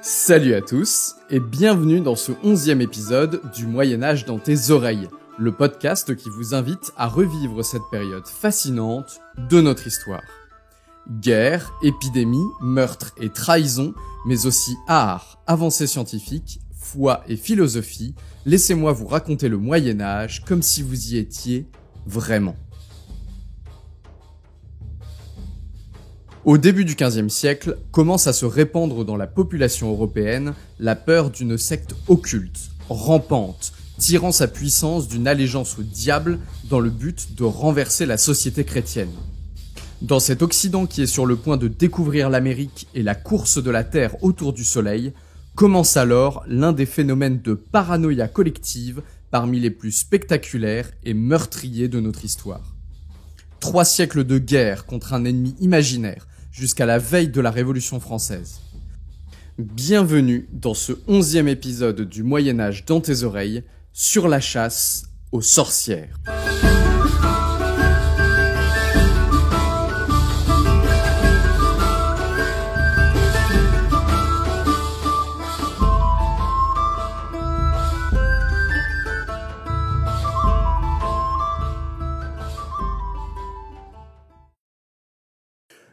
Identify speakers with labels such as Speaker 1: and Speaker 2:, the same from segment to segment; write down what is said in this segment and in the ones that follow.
Speaker 1: Salut à tous et bienvenue dans ce 11e épisode du Moyen-Âge dans tes oreilles, le podcast qui vous invite à revivre cette période fascinante de notre histoire. Guerre, épidémie, meurtres et trahison, mais aussi art, avancées scientifiques, foi et philosophie, laissez-moi vous raconter le Moyen-Âge comme si vous y étiez vraiment. Au début du XVe siècle, commence à se répandre dans la population européenne la peur d'une secte occulte, rampante, tirant sa puissance d'une allégeance au diable dans le but de renverser la société chrétienne. Dans cet Occident qui est sur le point de découvrir l'Amérique et la course de la Terre autour du Soleil, commence alors l'un des phénomènes de paranoïa collective parmi les plus spectaculaires et meurtriers de notre histoire. 3 siècles de guerre contre un ennemi imaginaire, jusqu'à la veille de la Révolution française. Bienvenue dans ce 11e épisode du Moyen-Âge dans tes oreilles, sur la chasse aux sorcières.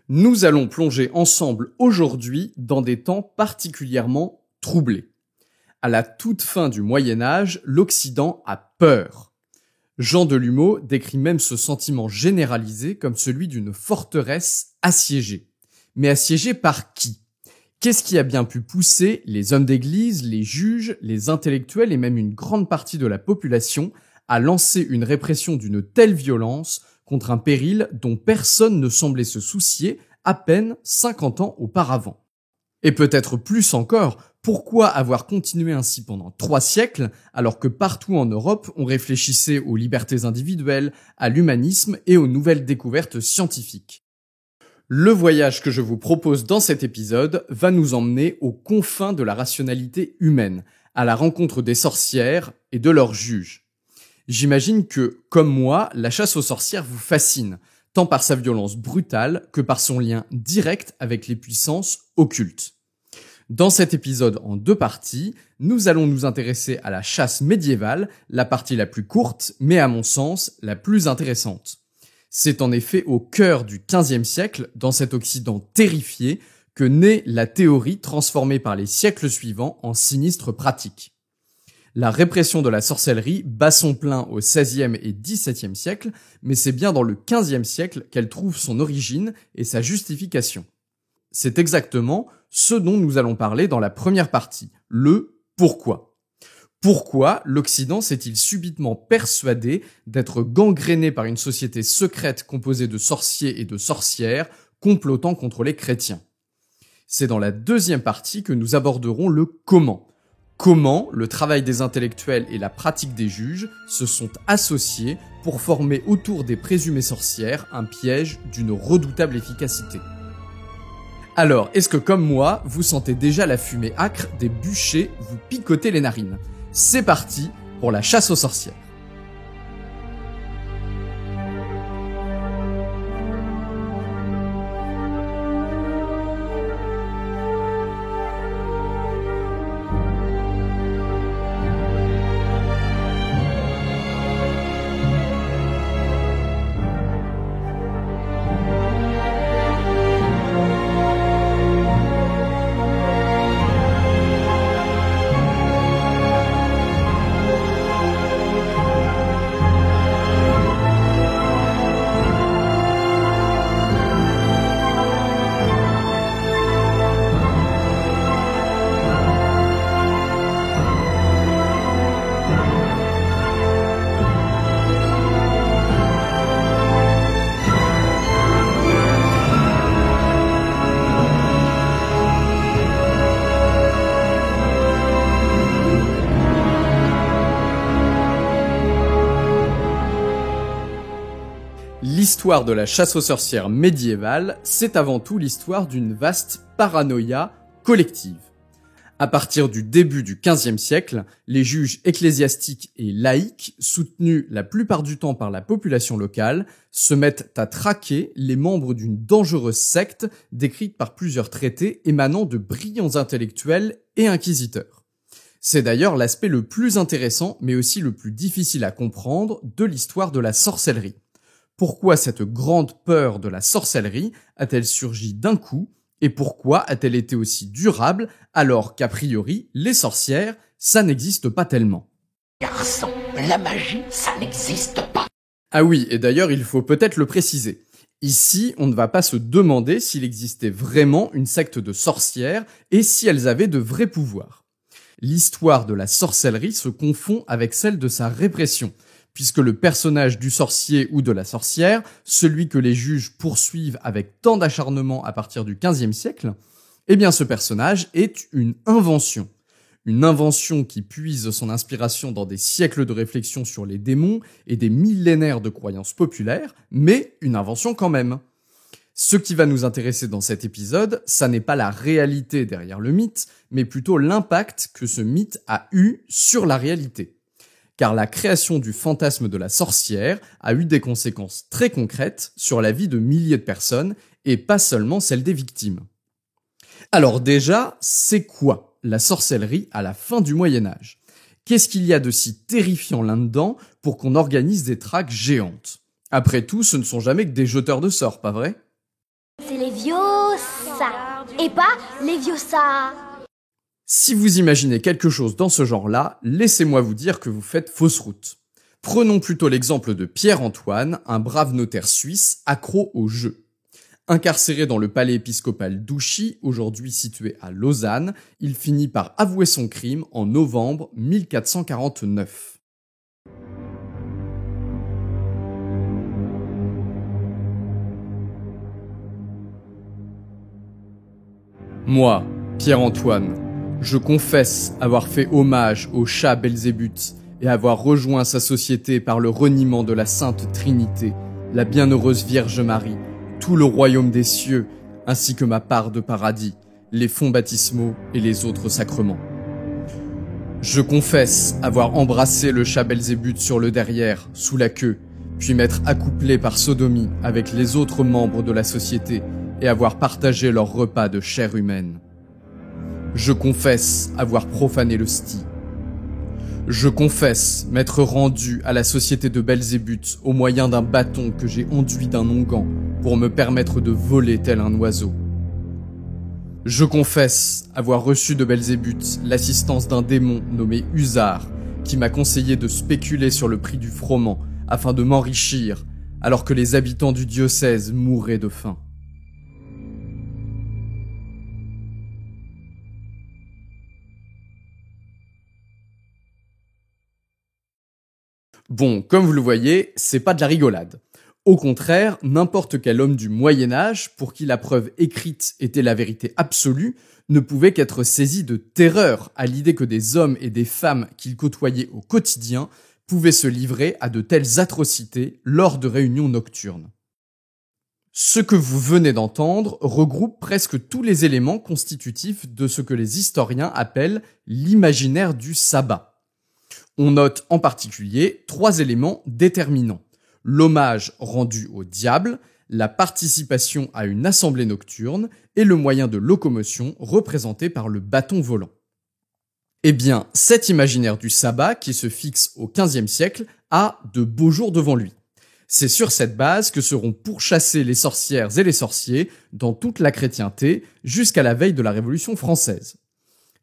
Speaker 1: Nous allons plonger ensemble aujourd'hui dans des temps particulièrement troublés. À la toute fin du Moyen-Âge, l'Occident a peur. Jean Delumeau décrit même ce sentiment généralisé comme celui d'une forteresse assiégée. Mais assiégée par qui ? Qu'est-ce qui a bien pu pousser les hommes d'église, les juges, les intellectuels et même une grande partie de la population à lancer une répression d'une telle violence contre un péril dont personne ne semblait se soucier à peine 50 ans auparavant. Et peut-être plus encore, pourquoi avoir continué ainsi pendant 3 siècles, alors que partout en Europe on réfléchissait aux libertés individuelles, à l'humanisme et aux nouvelles découvertes scientifiques ? Le voyage que je vous propose dans cet épisode va nous emmener aux confins de la rationalité humaine, à la rencontre des sorcières et de leurs juges. J'imagine que, comme moi, la chasse aux sorcières vous fascine, tant par sa violence brutale que par son lien direct avec les puissances occultes. Dans cet épisode en 2 parties, nous allons nous intéresser à la chasse médiévale, la partie la plus courte, mais à mon sens, la plus intéressante. C'est en effet au cœur du XVe siècle, dans cet Occident terrifié, que naît la théorie transformée par les siècles suivants en sinistre pratique. La répression de la sorcellerie bat son plein au XVIe et XVIIe siècle, mais c'est bien dans le XVe siècle qu'elle trouve son origine et sa justification. C'est exactement ce dont nous allons parler dans la première partie, le pourquoi. Pourquoi l'Occident s'est-il subitement persuadé d'être gangréné par une société secrète composée de sorciers et de sorcières complotant contre les chrétiens ? C'est dans la deuxième partie que nous aborderons le comment. Comment le travail des intellectuels et la pratique des juges se sont associés pour former autour des présumées sorcières un piège d'une redoutable efficacité. Alors, est-ce que comme moi, vous sentez déjà la fumée âcre des bûchers vous picoter les narines ? C'est parti pour la chasse aux sorcières. L'histoire de la chasse aux sorcières médiévale, c'est avant tout l'histoire d'une vaste paranoïa collective. À partir du début du XVe siècle, les juges ecclésiastiques et laïcs, soutenus la plupart du temps par la population locale, se mettent à traquer les membres d'une dangereuse secte décrite par plusieurs traités émanant de brillants intellectuels et inquisiteurs. C'est d'ailleurs l'aspect le plus intéressant, mais aussi le plus difficile à comprendre de l'histoire de la sorcellerie. Pourquoi cette grande peur de la sorcellerie a-t-elle surgi d'un coup ? Et pourquoi a-t-elle été aussi durable alors qu'a priori, les sorcières, ça n'existe pas tellement?
Speaker 2: Garçon, la magie, ça n'existe pas.
Speaker 1: Ah oui, et d'ailleurs, il faut peut-être le préciser. Ici, on ne va pas se demander s'il existait vraiment une secte de sorcières et si elles avaient de vrais pouvoirs. L'histoire de la sorcellerie se confond avec celle de sa répression, puisque le personnage du sorcier ou de la sorcière, celui que les juges poursuivent avec tant d'acharnement à partir du XVe siècle, eh bien ce personnage est une invention. Une invention qui puise son inspiration dans des siècles de réflexion sur les démons et des millénaires de croyances populaires, mais une invention quand même. Ce qui va nous intéresser dans cet épisode, ça n'est pas la réalité derrière le mythe, mais plutôt l'impact que ce mythe a eu sur la réalité. Car la création du fantasme de la sorcière a eu des conséquences très concrètes sur la vie de milliers de personnes, et pas seulement celle des victimes. Alors déjà, c'est quoi la sorcellerie à la fin du Moyen-Âge? Qu'est-ce qu'il y a de si terrifiant là-dedans pour qu'on organise des traques géantes? Après tout, ce ne sont jamais que des jeteurs de sorts, pas vrai?
Speaker 3: C'est les Viosa, et pas les Viosa.
Speaker 1: Si vous imaginez quelque chose dans ce genre-là, laissez-moi vous dire que vous faites fausse route. Prenons plutôt l'exemple de Pierre-Antoine, un brave notaire suisse accro au jeu. Incarcéré dans le palais épiscopal d'Ouchy, aujourd'hui situé à Lausanne, il finit par avouer son crime en novembre 1449. Moi, Pierre-Antoine, je confesse avoir fait hommage au chat Belzébuth et avoir rejoint sa société par le reniement de la Sainte Trinité, la bienheureuse Vierge Marie, tout le royaume des cieux, ainsi que ma part de paradis, les fonts baptismaux et les autres sacrements. Je confesse avoir embrassé le chat Belzébuth sur le derrière, sous la queue, puis m'être accouplé par sodomie avec les autres membres de la société et avoir partagé leur repas de chair humaine. Je confesse avoir profané l'hostie. Je confesse m'être rendu à la société de Belzébuth au moyen d'un bâton que j'ai enduit d'un onguent pour me permettre de voler tel un oiseau. Je confesse avoir reçu de Belzébuth l'assistance d'un démon nommé Usar qui m'a conseillé de spéculer sur le prix du froment afin de m'enrichir alors que les habitants du diocèse mouraient de faim. Bon, comme vous le voyez, c'est pas de la rigolade. Au contraire, n'importe quel homme du Moyen-Âge, pour qui la preuve écrite était la vérité absolue, ne pouvait qu'être saisi de terreur à l'idée que des hommes et des femmes qu'il côtoyait au quotidien pouvaient se livrer à de telles atrocités lors de réunions nocturnes. Ce que vous venez d'entendre regroupe presque tous les éléments constitutifs de ce que les historiens appellent l'imaginaire du sabbat. On note en particulier 3 éléments déterminants. L'hommage rendu au diable, la participation à une assemblée nocturne et le moyen de locomotion représenté par le bâton volant. Eh bien, cet imaginaire du sabbat qui se fixe au XVe siècle a de beaux jours devant lui. C'est sur cette base que seront pourchassés les sorcières et les sorciers dans toute la chrétienté jusqu'à la veille de la Révolution française.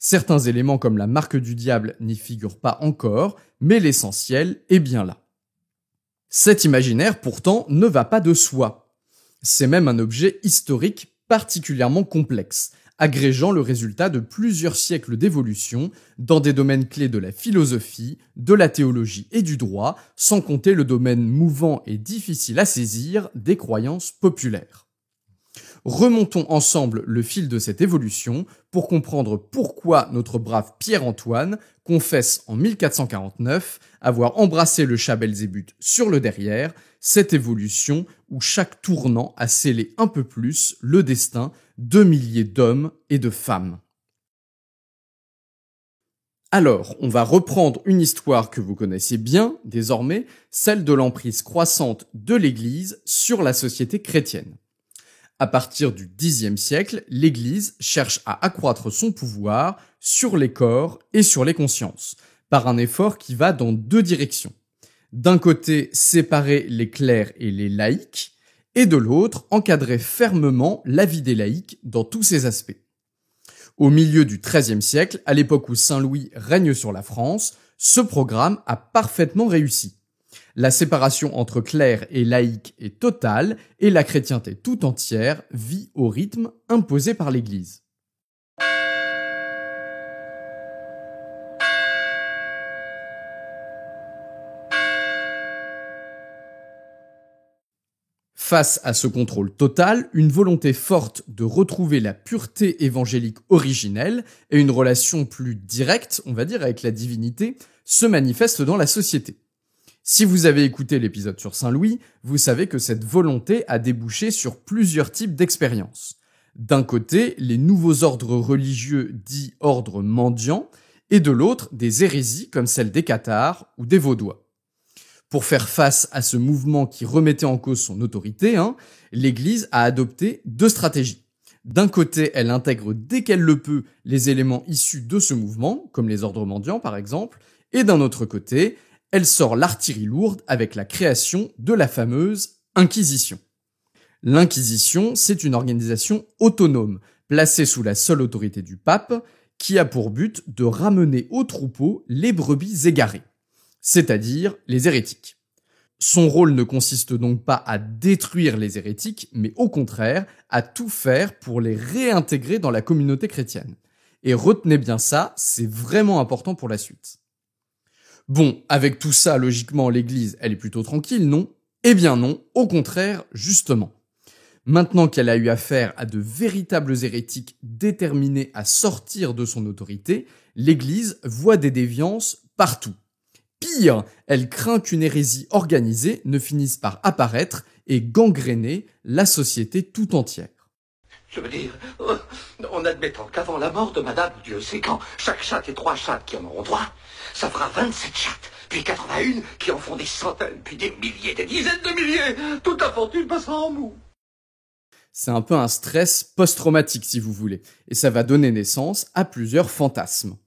Speaker 1: Certains éléments comme la marque du diable n'y figurent pas encore, mais l'essentiel est bien là. Cet imaginaire, pourtant, ne va pas de soi. C'est même un objet historique particulièrement complexe, agrégeant le résultat de plusieurs siècles d'évolution dans des domaines clés de la philosophie, de la théologie et du droit, sans compter le domaine mouvant et difficile à saisir des croyances populaires. Remontons ensemble le fil de cette évolution pour comprendre pourquoi notre brave Pierre-Antoine confesse en 1449 avoir embrassé le chat Belzébuth sur le derrière, cette évolution où chaque tournant a scellé un peu plus le destin de milliers d'hommes et de femmes. Alors, on va reprendre une histoire que vous connaissez bien, désormais, celle de l'emprise croissante de l'Église sur la société chrétienne. À partir du Xe siècle, l'Église cherche à accroître son pouvoir sur les corps et sur les consciences, par un effort qui va dans deux directions. D'un côté, séparer les clercs et les laïcs, et de l'autre, encadrer fermement la vie des laïcs dans tous ses aspects. Au milieu du XIIIe siècle, à l'époque où Saint Louis règne sur la France, ce programme a parfaitement réussi. La séparation entre clercs et laïcs est totale et la chrétienté tout entière vit au rythme imposé par l'Église. Face à ce contrôle total, une volonté forte de retrouver la pureté évangélique originelle et une relation plus directe, on va dire, avec la divinité, se manifeste dans la société. Si vous avez écouté l'épisode sur Saint Louis, vous savez que cette volonté a débouché sur plusieurs types d'expériences. D'un côté, les nouveaux ordres religieux dits ordres mendiants, et de l'autre, des hérésies comme celle des cathares ou des vaudois. Pour faire face à ce mouvement qui remettait en cause son autorité, l'Église a adopté deux stratégies. D'un côté, elle intègre dès qu'elle le peut les éléments issus de ce mouvement, comme les ordres mendiants par exemple, et d'un autre côté, elle sort l'artillerie lourde avec la création de la fameuse Inquisition. L'Inquisition, c'est une organisation autonome, placée sous la seule autorité du pape, qui a pour but de ramener au troupeau les brebis égarées, c'est-à-dire les hérétiques. Son rôle ne consiste donc pas à détruire les hérétiques, mais au contraire, à tout faire pour les réintégrer dans la communauté chrétienne. Et retenez bien ça, c'est vraiment important pour la suite. Bon, avec tout ça, logiquement, l'Église, elle est plutôt tranquille, non? Eh bien non, au contraire, justement. Maintenant qu'elle a eu affaire à de véritables hérétiques déterminés à sortir de son autorité, l'Église voit des déviances partout. Pire, elle craint qu'une hérésie organisée ne finisse par apparaître et gangréner la société tout entière.
Speaker 2: Je veux dire, en admettant qu'avant la mort de Madame Dieu sait quand, chaque chatte et 3 chattes qui en auront droit, ça fera 27 chattes, puis 81 qui en font des centaines, puis des milliers, des dizaines de milliers. Toute la fortune passera en mou.
Speaker 1: C'est un peu un stress post-traumatique si vous voulez, et ça va donner naissance à plusieurs fantasmes.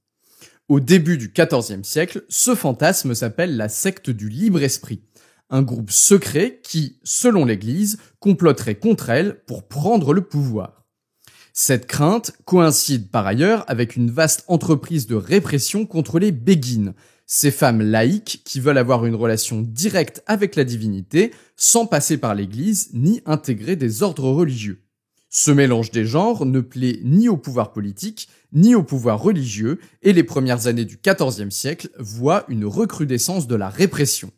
Speaker 1: Au début du XIVe siècle, ce fantasme s'appelle la secte du libre esprit, un groupe secret qui, selon l'Église, comploterait contre elle pour prendre le pouvoir. Cette crainte coïncide par ailleurs avec une vaste entreprise de répression contre les béguines, ces femmes laïques qui veulent avoir une relation directe avec la divinité sans passer par l'Église ni intégrer des ordres religieux. Ce mélange des genres ne plaît ni au pouvoir politique, ni au pouvoir religieux, et les premières années du XIVe siècle voient une recrudescence de la répression.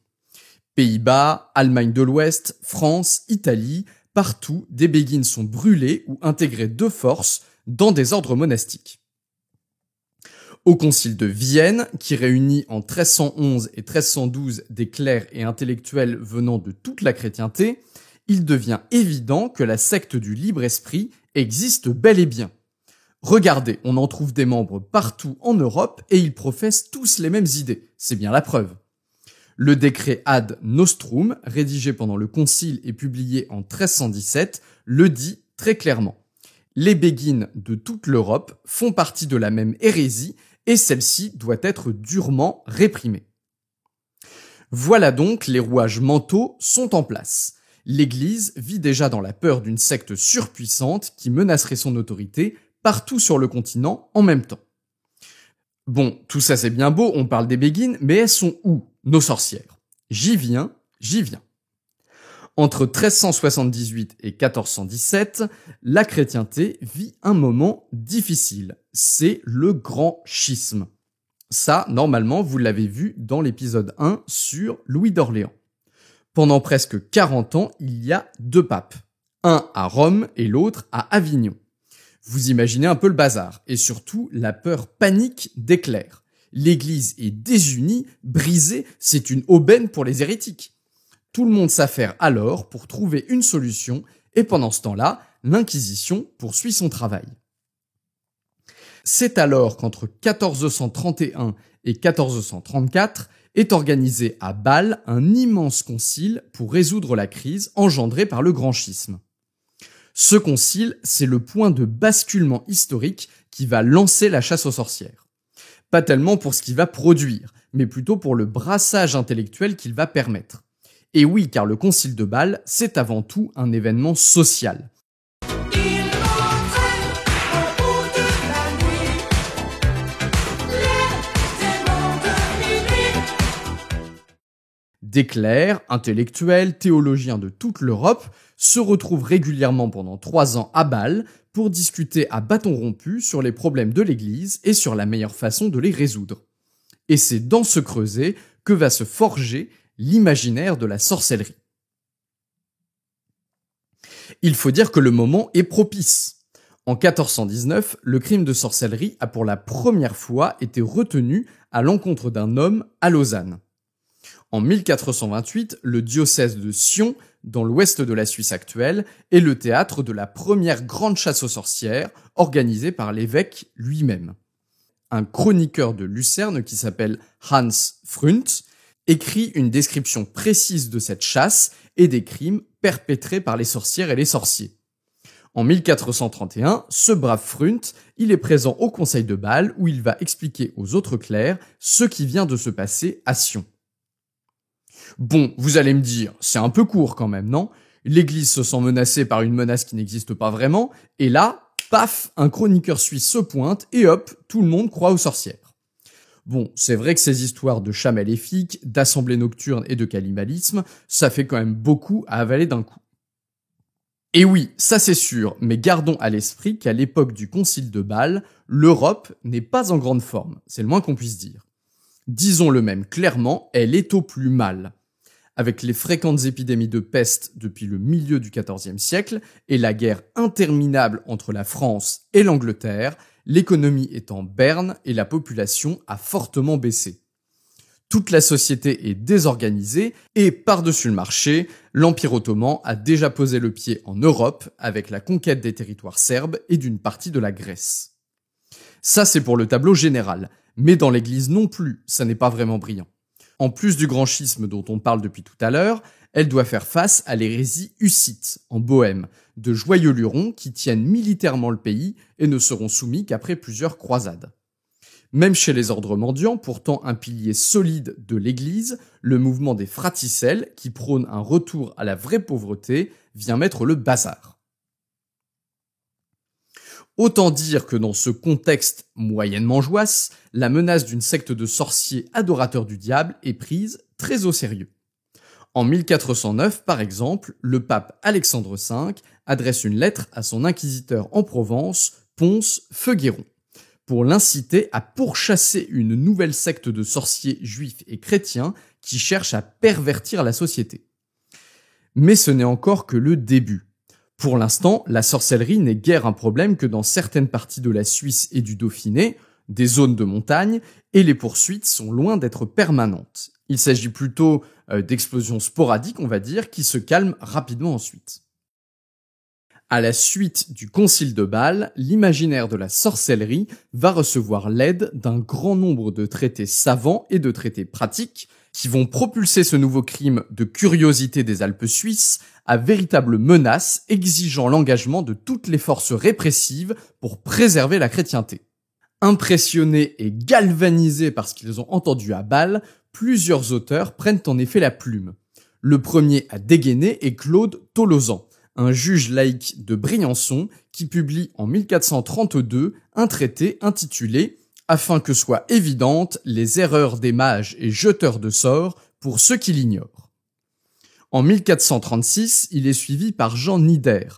Speaker 1: Pays-Bas, Allemagne de l'Ouest, France, Italie, partout, des béguines sont brûlées ou intégrées de force dans des ordres monastiques. Au concile de Vienne, qui réunit en 1311 et 1312 des clercs et intellectuels venant de toute la chrétienté, il devient évident que la secte du libre esprit existe bel et bien. Regardez, on en trouve des membres partout en Europe et ils professent tous les mêmes idées, c'est bien la preuve. Le décret Ad Nostrum, rédigé pendant le concile et publié en 1317, le dit très clairement. Les béguines de toute l'Europe font partie de la même hérésie et celle-ci doit être durement réprimée. Voilà donc, les rouages mentaux sont en place. L'Église vit déjà dans la peur d'une secte surpuissante qui menacerait son autorité partout sur le continent en même temps. Bon, tout ça c'est bien beau, on parle des béguines, mais elles sont où, nos sorcières? J'y viens. Entre 1378 et 1417, la chrétienté vit un moment difficile. C'est le grand schisme. Ça, normalement, vous l'avez vu dans l'épisode 1 sur Louis d'Orléans. Pendant presque 40 ans, il y a 2 papes. Un à Rome et l'autre à Avignon. Vous imaginez un peu le bazar, et surtout la peur panique des clercs. L'Église est désunie, brisée, c'est une aubaine pour les hérétiques. Tout le monde s'affaire alors pour trouver une solution, et pendant ce temps-là, l'Inquisition poursuit son travail. C'est alors qu'entre 1431 et 1434 est organisé à Bâle un immense concile pour résoudre la crise engendrée par le grand schisme. Ce concile, c'est le point de basculement historique qui va lancer la chasse aux sorcières. Pas tellement pour ce qu'il va produire, mais plutôt pour le brassage intellectuel qu'il va permettre. Et oui, car le concile de Bâle, c'est avant tout un événement social. Des clercs, intellectuels, théologiens de toute l'Europe se retrouvent régulièrement pendant 3 ans à Bâle pour discuter à bâtons rompus sur les problèmes de l'Église et sur la meilleure façon de les résoudre. Et c'est dans ce creuset que va se forger l'imaginaire de la sorcellerie. Il faut dire que le moment est propice. En 1419, le crime de sorcellerie a pour la première fois été retenu à l'encontre d'un homme à Lausanne. En 1428, le diocèse de Sion, dans l'ouest de la Suisse actuelle, est le théâtre de la première grande chasse aux sorcières organisée par l'évêque lui-même. Un chroniqueur de Lucerne qui s'appelle Hans Frundt écrit une description précise de cette chasse et des crimes perpétrés par les sorcières et les sorciers. En 1431, ce brave Frundt, il est présent au conseil de Bâle où il va expliquer aux autres clercs ce qui vient de se passer à Sion. Bon, vous allez me dire, c'est un peu court quand même, non? L'Église se sent menacée par une menace qui n'existe pas vraiment, et là, paf, un chroniqueur suisse se pointe, et hop, tout le monde croit aux sorcières. Bon, c'est vrai que ces histoires de chats maléfiques, d'assemblées nocturnes et de cannibalisme, ça fait quand même beaucoup à avaler d'un coup. Et oui, ça c'est sûr, mais gardons à l'esprit qu'à l'époque du concile de Bâle, l'Europe n'est pas en grande forme, c'est le moins qu'on puisse dire. Disons-le même clairement, elle est au plus mal. Avec les fréquentes épidémies de peste depuis le milieu du XIVe siècle et la guerre interminable entre la France et l'Angleterre, l'économie est en berne et la population a fortement baissé. Toute la société est désorganisée et par-dessus le marché, l'Empire ottoman a déjà posé le pied en Europe avec la conquête des territoires serbes et d'une partie de la Grèce. Ça c'est pour le tableau général. Mais dans l'Église non plus, ça n'est pas vraiment brillant. En plus du grand schisme dont on parle depuis tout à l'heure, elle doit faire face à l'hérésie hussite, en Bohême, de joyeux lurons qui tiennent militairement le pays et ne seront soumis qu'après plusieurs croisades. Même chez les ordres mendiants, pourtant un pilier solide de l'Église, le mouvement des fraticelles, qui prône un retour à la vraie pauvreté, vient mettre le bazar. Autant dire que dans ce contexte moyennement joyeux, la menace d'une secte de sorciers adorateurs du diable est prise très au sérieux. En 1409, par exemple, le pape Alexandre V adresse une lettre à son inquisiteur en Provence, Ponce Feuguéron, pour l'inciter à pourchasser une nouvelle secte de sorciers juifs et chrétiens qui cherchent à pervertir la société. Mais ce n'est encore que le début. Pour l'instant, la sorcellerie n'est guère un problème que dans certaines parties de la Suisse et du Dauphiné, des zones de montagne, et les poursuites sont loin d'être permanentes. Il s'agit plutôt d'explosions sporadiques, on va dire, qui se calment rapidement ensuite. À la suite du concile de Bâle, l'imaginaire de la sorcellerie va recevoir l'aide d'un grand nombre de traités savants et de traités pratiques qui vont propulser ce nouveau crime de curiosité des Alpes suisses à véritable menace exigeant l'engagement de toutes les forces répressives pour préserver la chrétienté. Impressionnés et galvanisés par ce qu'ils ont entendu à Bâle, plusieurs auteurs prennent en effet la plume. Le premier à dégainer est Claude Tolosan, un juge laïque de Briançon qui publie en 1432 un traité intitulé « Afin que soient évidentes les erreurs des mages et jeteurs de sorts pour ceux qui l'ignorent ». En 1436, il est suivi par Jean Nider,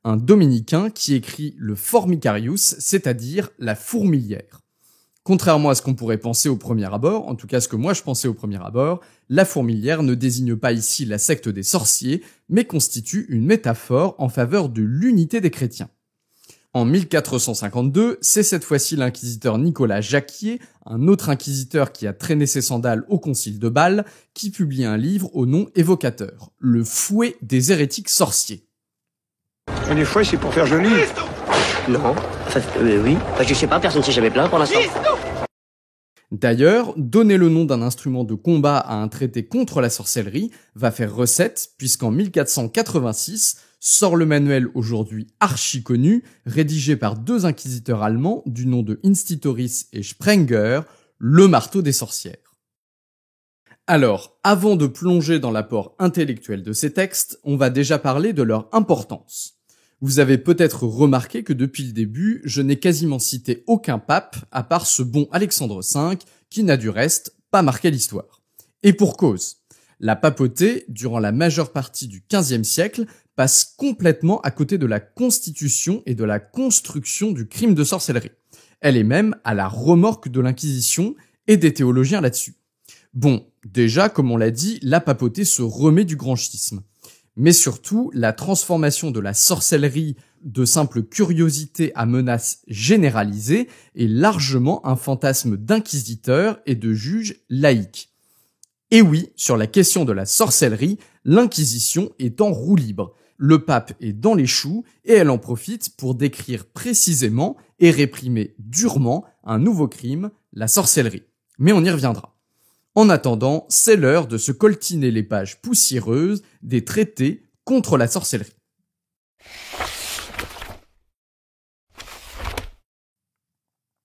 Speaker 1: un dominicain qui écrit le Formicarius, c'est-à-dire la fourmilière. Contrairement à ce qu'on pourrait penser au premier abord, en tout cas ce que moi je pensais au premier abord, la fourmilière ne désigne pas ici la secte des sorciers, mais constitue une métaphore en faveur de l'unité des chrétiens. En 1452, c'est cette fois-ci l'inquisiteur Nicolas Jacquier, un autre inquisiteur qui a traîné ses sandales au concile de Bâle, qui publie un livre au nom évocateur, Le fouet des hérétiques sorciers.
Speaker 4: Et les fouets, c'est pour faire joli.
Speaker 2: Non,
Speaker 4: Enfin, oui. Enfin, je sais pas, personne ne s'est jamais plaint pour l'instant.
Speaker 1: D'ailleurs, donner le nom d'un instrument de combat à un traité contre la sorcellerie va faire recette, puisqu'en 1486 sort le manuel aujourd'hui archi connu, rédigé par deux inquisiteurs allemands du nom de Institoris et Sprenger, le marteau des sorcières. Alors, avant de plonger dans l'apport intellectuel de ces textes, on va déjà parler de leur importance. Vous avez peut-être remarqué que depuis le début, je n'ai quasiment cité aucun pape, à part ce bon Alexandre V, qui n'a du reste pas marqué l'histoire. Et pour cause. La papauté, durant la majeure partie du XVe siècle, passe complètement à côté de la constitution et de la construction du crime de sorcellerie. Elle est même à la remorque de l'Inquisition et des théologiens là-dessus. Bon, déjà, comme on l'a dit, la papauté se remet du grand schisme. Mais surtout, la transformation de la sorcellerie de simple curiosité à menace généralisée est largement un fantasme d'inquisiteurs et de juges laïcs. Et oui, sur la question de la sorcellerie, l'Inquisition est en roue libre. Le pape est dans les choux et elle en profite pour décrire précisément et réprimer durement un nouveau crime, la sorcellerie. Mais on y reviendra. En attendant, c'est l'heure de se coltiner les pages poussiéreuses des traités contre la sorcellerie.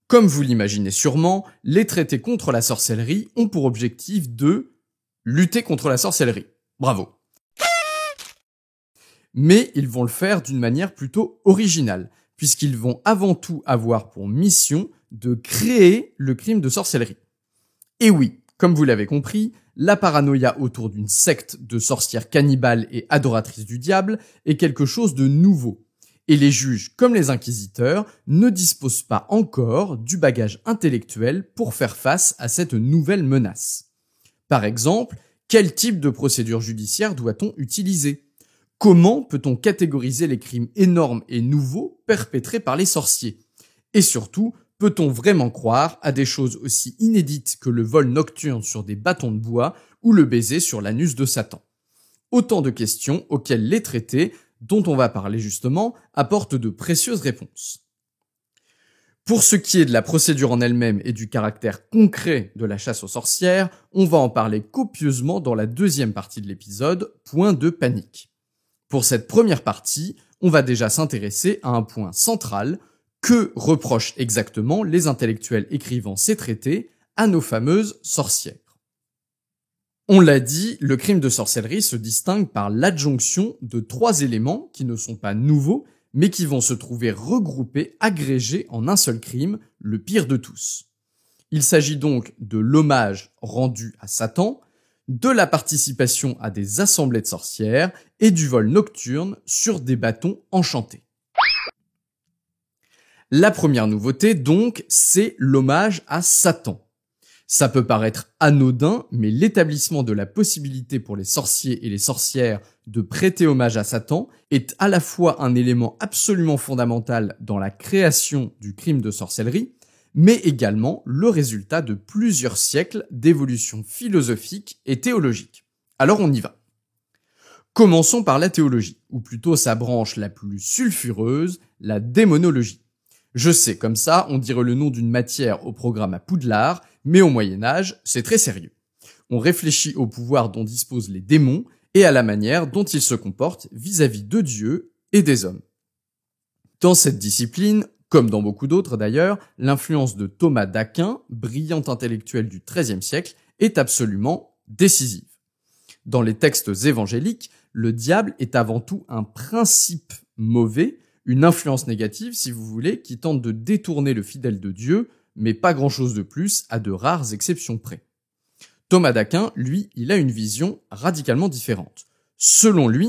Speaker 1: Comme vous l'imaginez sûrement, les traités contre la sorcellerie ont pour objectif de lutter contre la sorcellerie. Bravo. Mais ils vont le faire d'une manière plutôt originale, puisqu'ils vont avant tout avoir pour mission de créer le crime de sorcellerie. Et oui, comme vous l'avez compris, la paranoïa autour d'une secte de sorcières cannibales et adoratrices du diable est quelque chose de nouveau. Et les juges, comme les inquisiteurs, ne disposent pas encore du bagage intellectuel pour faire face à cette nouvelle menace. Par exemple, quel type de procédure judiciaire doit-on utiliser ? Comment peut-on catégoriser les crimes énormes et nouveaux perpétrés par les sorciers ? Et surtout, peut-on vraiment croire à des choses aussi inédites que le vol nocturne sur des bâtons de bois ou le baiser sur l'anus de Satan ? Autant de questions auxquelles les traités, dont on va parler justement, apportent de précieuses réponses. Pour ce qui est de la procédure en elle-même et du caractère concret de la chasse aux sorcières, on va en parler copieusement dans la deuxième partie de l'épisode, point de panique. Pour cette première partie, on va déjà s'intéresser à un point central. Que reprochent exactement les intellectuels écrivant ces traités à nos fameuses sorcières ? On l'a dit, le crime de sorcellerie se distingue par l'adjonction de 3 éléments qui ne sont pas nouveaux, mais qui vont se trouver regroupés, agrégés en un seul crime, le pire de tous. Il s'agit donc de l'hommage rendu à Satan, de la participation à des assemblées de sorcières et du vol nocturne sur des bâtons enchantés. La première nouveauté, donc, c'est l'hommage à Satan. Ça peut paraître anodin, mais l'établissement de la possibilité pour les sorciers et les sorcières de prêter hommage à Satan est à la fois un élément absolument fondamental dans la création du crime de sorcellerie, mais également le résultat de plusieurs siècles d'évolution philosophique et théologique. Alors on y va. Commençons par la théologie, ou plutôt sa branche la plus sulfureuse, la démonologie. Je sais, comme ça, on dirait le nom d'une matière au programme à Poudlard, mais au Moyen-Âge, c'est très sérieux. On réfléchit au pouvoir dont disposent les démons et à la manière dont ils se comportent vis-à-vis de Dieu et des hommes. Dans cette discipline, comme dans beaucoup d'autres d'ailleurs, l'influence de Thomas d'Aquin, brillant intellectuel du XIIIe siècle, est absolument décisive. Dans les textes évangéliques, le diable est avant tout un principe mauvais, une influence négative, si vous voulez, qui tente de détourner le fidèle de Dieu, mais pas grand-chose de plus, à de rares exceptions près. Thomas d'Aquin, lui, il a une vision radicalement différente. Selon lui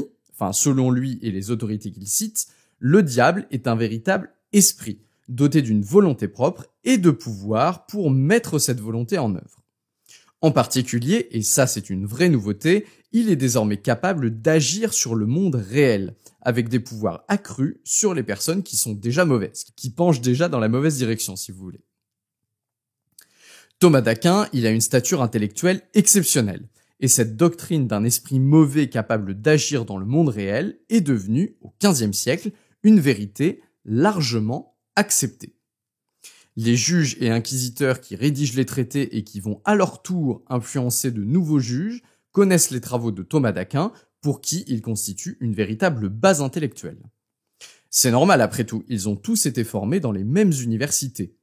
Speaker 1: et les autorités qu'il cite, le diable est un véritable esprit, doté d'une volonté propre et de pouvoir pour mettre cette volonté en œuvre. En particulier, et ça c'est une vraie nouveauté, il est désormais capable d'agir sur le monde réel, avec des pouvoirs accrus sur les personnes qui sont déjà mauvaises, qui penchent déjà dans la mauvaise direction, si vous voulez. Thomas d'Aquin, il a une stature intellectuelle exceptionnelle, et cette doctrine d'un esprit mauvais capable d'agir dans le monde réel est devenue, au XVe siècle, une vérité largement accepter. Les juges et inquisiteurs qui rédigent les traités et qui vont à leur tour influencer de nouveaux juges connaissent les travaux de Thomas d'Aquin, pour qui il constitue une véritable base intellectuelle. C'est normal après tout, ils ont tous été formés dans les mêmes universités.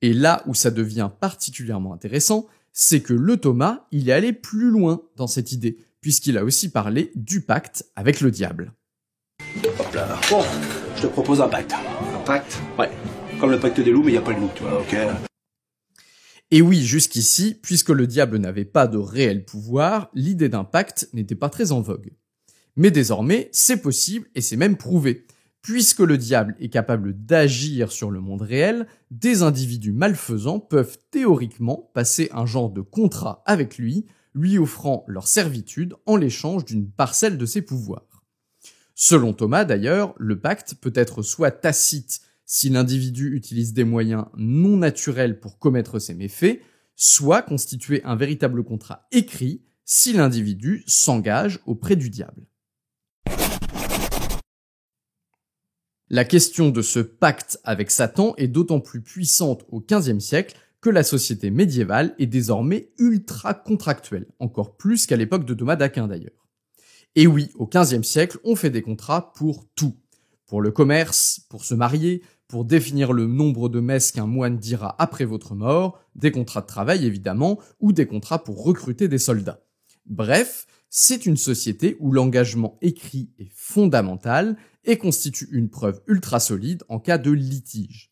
Speaker 1: Et là où ça devient particulièrement intéressant, c'est que le Thomas, il est allé plus loin dans cette idée, puisqu'il a aussi parlé du pacte avec le diable.
Speaker 5: Hop là. Bon, je te propose un pacte.
Speaker 2: Un pacte?
Speaker 5: Ouais. Comme le pacte des loups, mais il n'y a pas de loup, tu vois, ok?
Speaker 1: Et oui, jusqu'ici, puisque le diable n'avait pas de réel pouvoir, l'idée d'un pacte n'était pas très en vogue. Mais désormais, c'est possible et c'est même prouvé. Puisque le diable est capable d'agir sur le monde réel, des individus malfaisants peuvent théoriquement passer un genre de contrat avec lui offrant leur servitude en l'échange d'une parcelle de ses pouvoirs. Selon Thomas d'ailleurs, le pacte peut être soit tacite si l'individu utilise des moyens non naturels pour commettre ses méfaits, soit constituer un véritable contrat écrit si l'individu s'engage auprès du diable. La question de ce pacte avec Satan est d'autant plus puissante au XVe siècle que la société médiévale est désormais ultra contractuelle, encore plus qu'à l'époque de Thomas d'Aquin d'ailleurs. Et oui, au XVe siècle, on fait des contrats pour tout. Pour le commerce, pour se marier, pour définir le nombre de messes qu'un moine dira après votre mort, des contrats de travail évidemment, ou des contrats pour recruter des soldats. Bref, c'est une société où l'engagement écrit est fondamental et constitue une preuve ultra solide en cas de litige.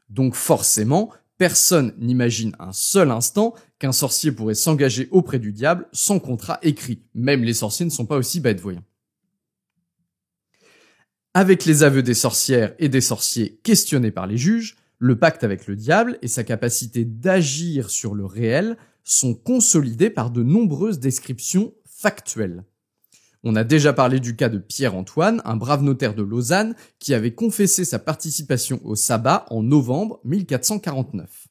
Speaker 1: Donc forcément, personne n'imagine un seul instant qu'un sorcier pourrait s'engager auprès du diable sans contrat écrit. Même les sorciers ne sont pas aussi bêtes, voyons. Avec les aveux des sorcières et des sorciers questionnés par les juges, le pacte avec le diable et sa capacité d'agir sur le réel sont consolidés par de nombreuses descriptions factuelles. On a déjà parlé du cas de Pierre-Antoine, un brave notaire de Lausanne qui avait confessé sa participation au sabbat en novembre 1449.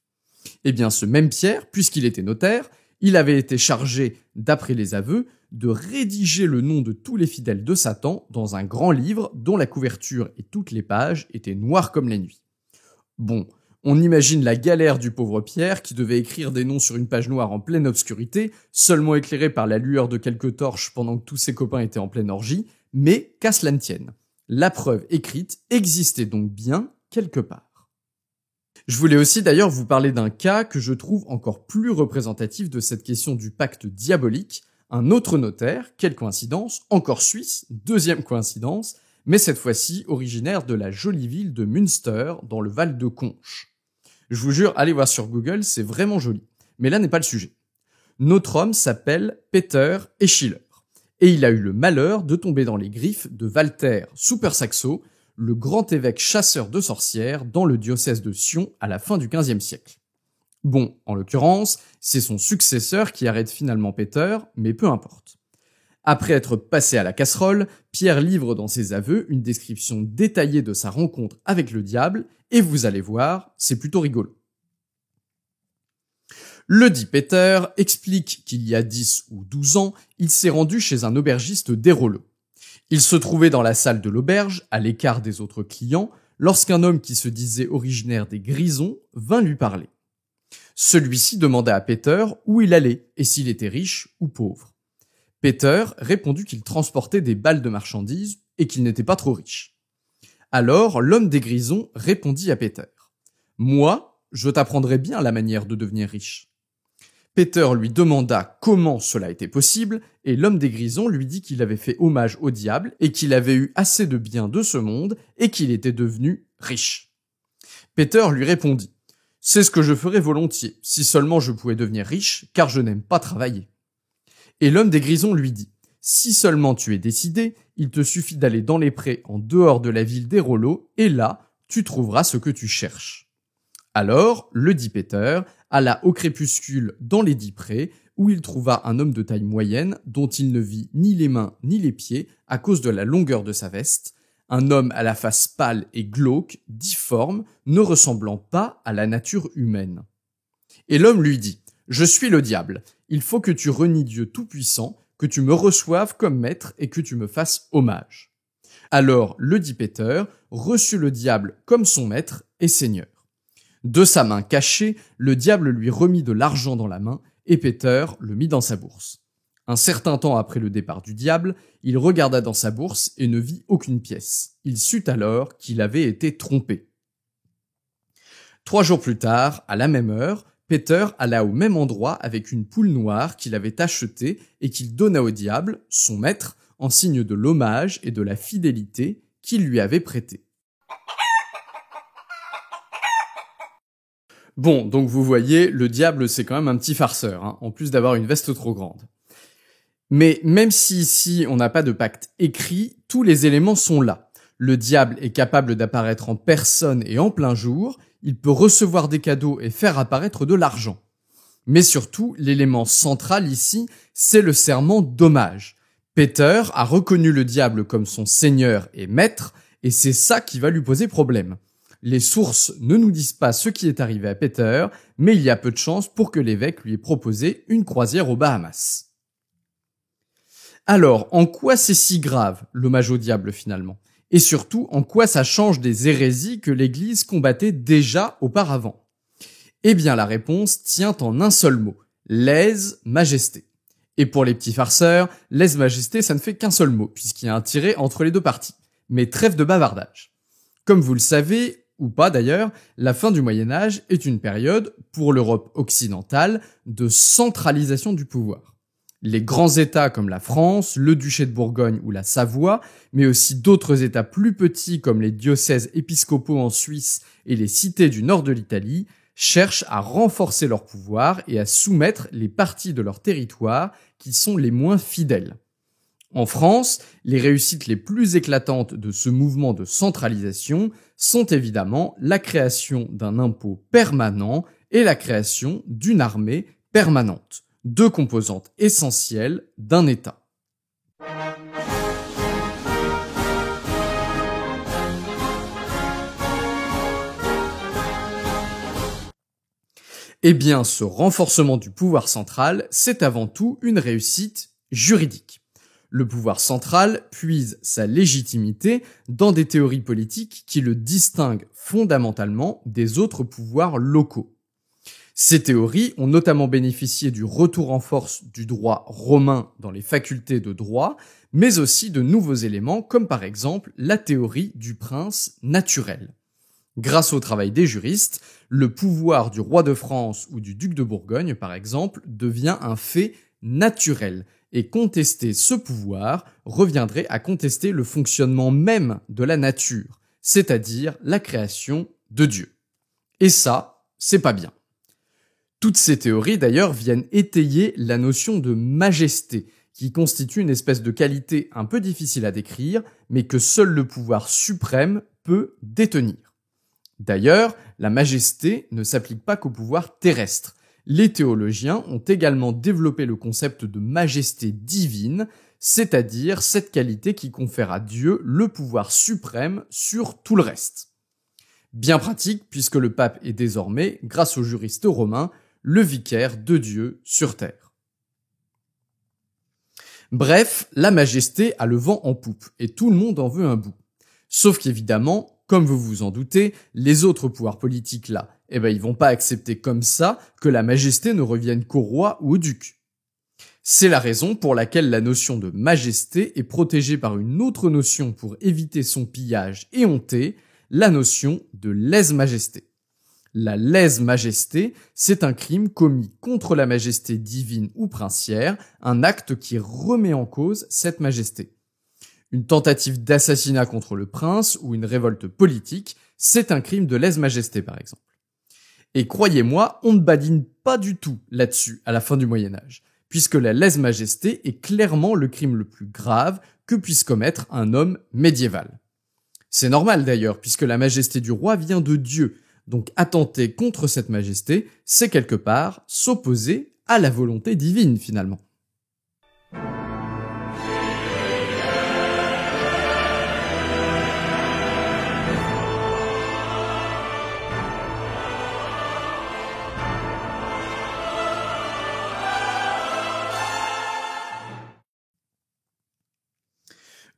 Speaker 1: Eh bien, ce même Pierre, puisqu'il était notaire, il avait été chargé, d'après les aveux, de rédiger le nom de tous les fidèles de Satan dans un grand livre dont la couverture et toutes les pages étaient noires comme la nuit. Bon, on imagine la galère du pauvre Pierre qui devait écrire des noms sur une page noire en pleine obscurité, seulement éclairée par la lueur de quelques torches pendant que tous ses copains étaient en pleine orgie, mais qu'à cela ne tienne. La preuve écrite existait donc bien quelque part. Je voulais aussi d'ailleurs vous parler d'un cas que je trouve encore plus représentatif de cette question du pacte diabolique, un autre notaire, quelle coïncidence, encore suisse, deuxième coïncidence, mais cette fois-ci originaire de la jolie ville de Münster, dans le Val de Conche. Je vous jure, allez voir sur Google, c'est vraiment joli. Mais là n'est pas le sujet. Notre homme s'appelle Peter Eschiller, et il a eu le malheur de tomber dans les griffes de Walter Super-Saxo, le grand évêque chasseur de sorcières dans le diocèse de Sion à la fin du XVe siècle. Bon, en l'occurrence, c'est son successeur qui arrête finalement Peter, mais peu importe. Après être passé à la casserole, Pierre livre dans ses aveux une description détaillée de sa rencontre avec le diable, et vous allez voir, c'est plutôt rigolo. Le dit Peter explique qu'il y a 10 ou 12 ans, il s'est rendu chez un aubergiste d'Airolo. Il se trouvait dans la salle de l'auberge, à l'écart des autres clients, lorsqu'un homme qui se disait originaire des Grisons vint lui parler. Celui-ci demanda à Peter où il allait et s'il était riche ou pauvre. Peter répondit qu'il transportait des balles de marchandises et qu'il n'était pas trop riche. Alors l'homme des Grisons répondit à Peter « Moi, je t'apprendrai bien la manière de devenir riche. » Peter lui demanda comment cela était possible et l'homme des Grisons lui dit qu'il avait fait hommage au diable et qu'il avait eu assez de biens de ce monde et qu'il était devenu riche. Peter lui répondit « C'est ce que je ferais volontiers, si seulement je pouvais devenir riche, car je n'aime pas travailler. » Et l'homme des Grisons lui dit « Si seulement tu es décidé, il te suffit d'aller dans les prés en dehors de la ville d'Airolo, et là, tu trouveras ce que tu cherches. » Alors, le dit Peter alla au crépuscule dans les 10 prés, où il trouva un homme de taille moyenne, dont il ne vit ni les mains ni les pieds à cause de la longueur de sa veste, un homme à la face pâle et glauque, difforme, ne ressemblant pas à la nature humaine. Et l'homme lui dit « Je suis le diable, il faut que tu renies Dieu Tout-Puissant, que tu me reçoives comme maître et que tu me fasses hommage. » Alors le dit Peter reçut le diable comme son maître et seigneur. De sa main cachée, le diable lui remit de l'argent dans la main et Peter le mit dans sa bourse. Un certain temps après le départ du diable, il regarda dans sa bourse et ne vit aucune pièce. Il sut alors qu'il avait été trompé. 3 jours plus tard, à la même heure, Peter alla au même endroit avec une poule noire qu'il avait achetée et qu'il donna au diable, son maître, en signe de l'hommage et de la fidélité qu'il lui avait prêté. Bon, donc vous voyez, le diable c'est quand même un petit farceur, hein, en plus d'avoir une veste trop grande. Mais même si ici on n'a pas de pacte écrit, tous les éléments sont là. Le diable est capable d'apparaître en personne et en plein jour, il peut recevoir des cadeaux et faire apparaître de l'argent. Mais surtout, l'élément central ici, c'est le serment d'hommage. Peter a reconnu le diable comme son seigneur et maître, et c'est ça qui va lui poser problème. Les sources ne nous disent pas ce qui est arrivé à Peter, mais il y a peu de chances pour que l'évêque lui ait proposé une croisière aux Bahamas. Alors, en quoi c'est si grave, l'hommage au diable finalement ? Et surtout, en quoi ça change des hérésies que l'Église combattait déjà auparavant ? Eh bien, la réponse tient en un seul mot, lèse-majesté. Et pour les petits farceurs, lèse-majesté, ça ne fait qu'un seul mot, puisqu'il y a un tiret entre les deux parties. Mais trêve de bavardage. Comme vous le savez, ou pas d'ailleurs, la fin du Moyen-Âge est une période, pour l'Europe occidentale, de centralisation du pouvoir. Les grands États comme la France, le duché de Bourgogne ou la Savoie, mais aussi d'autres États plus petits comme les diocèses épiscopaux en Suisse et les cités du nord de l'Italie, cherchent à renforcer leur pouvoir et à soumettre les parties de leur territoire qui sont les moins fidèles. En France, les réussites les plus éclatantes de ce mouvement de centralisation sont évidemment la création d'un impôt permanent et la création d'une armée permanente. 2 composantes essentielles d'un État. Eh bien, ce renforcement du pouvoir central, c'est avant tout une réussite juridique. Le pouvoir central puise sa légitimité dans des théories politiques qui le distinguent fondamentalement des autres pouvoirs locaux. Ces théories ont notamment bénéficié du retour en force du droit romain dans les facultés de droit, mais aussi de nouveaux éléments comme par exemple la théorie du prince naturel. Grâce au travail des juristes, le pouvoir du roi de France ou du duc de Bourgogne, par exemple, devient un fait naturel, et contester ce pouvoir reviendrait à contester le fonctionnement même de la nature, c'est-à-dire la création de Dieu. Et ça, c'est pas bien. Toutes ces théories, d'ailleurs, viennent étayer la notion de majesté, qui constitue une espèce de qualité un peu difficile à décrire, mais que seul le pouvoir suprême peut détenir. D'ailleurs, la majesté ne s'applique pas qu'au pouvoir terrestre. Les théologiens ont également développé le concept de majesté divine, c'est-à-dire cette qualité qui confère à Dieu le pouvoir suprême sur tout le reste. Bien pratique, puisque le pape est désormais, grâce aux juristes romains, le vicaire de Dieu sur terre. Bref, la majesté a le vent en poupe, et tout le monde en veut un bout. Sauf qu'évidemment, comme vous vous en doutez, les autres pouvoirs politiques là, ils vont pas accepter comme ça que la majesté ne revienne qu'au roi ou au duc. C'est la raison pour laquelle la notion de majesté est protégée par une autre notion pour éviter son pillage éhonté, la notion de lèse-majesté. La lèse-majesté, c'est un crime commis contre la majesté divine ou princière, un acte qui remet en cause cette majesté. Une tentative d'assassinat contre le prince ou une révolte politique, c'est un crime de lèse-majesté par exemple. Et croyez-moi, on ne badine pas du tout là-dessus à la fin du Moyen-Âge, puisque la lèse-majesté est clairement le crime le plus grave que puisse commettre un homme médiéval. C'est normal d'ailleurs, puisque la majesté du roi vient de Dieu, donc attenter contre cette majesté, c'est quelque part s'opposer à la volonté divine finalement.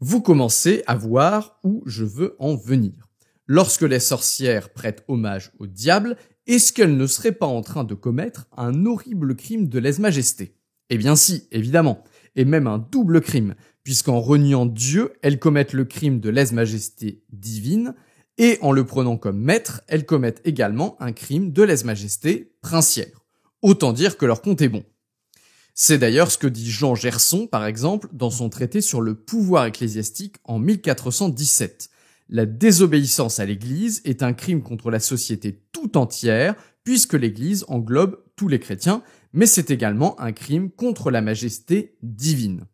Speaker 1: Vous commencez à voir où je veux en venir. Lorsque les sorcières prêtent hommage au diable, est-ce qu'elles ne seraient pas en train de commettre un horrible crime de lèse-majesté? Eh bien si, évidemment, et même un double crime, puisqu'en reniant Dieu, elles commettent le crime de lèse-majesté divine, et en le prenant comme maître, elles commettent également un crime de lèse-majesté princière. Autant dire que leur compte est bon. C'est d'ailleurs ce que dit Jean Gerson, par exemple, dans son traité sur le pouvoir ecclésiastique en 1417. La désobéissance à l'Église est un crime contre la société tout entière, puisque l'Église englobe tous les chrétiens, mais c'est également un crime contre la majesté divine.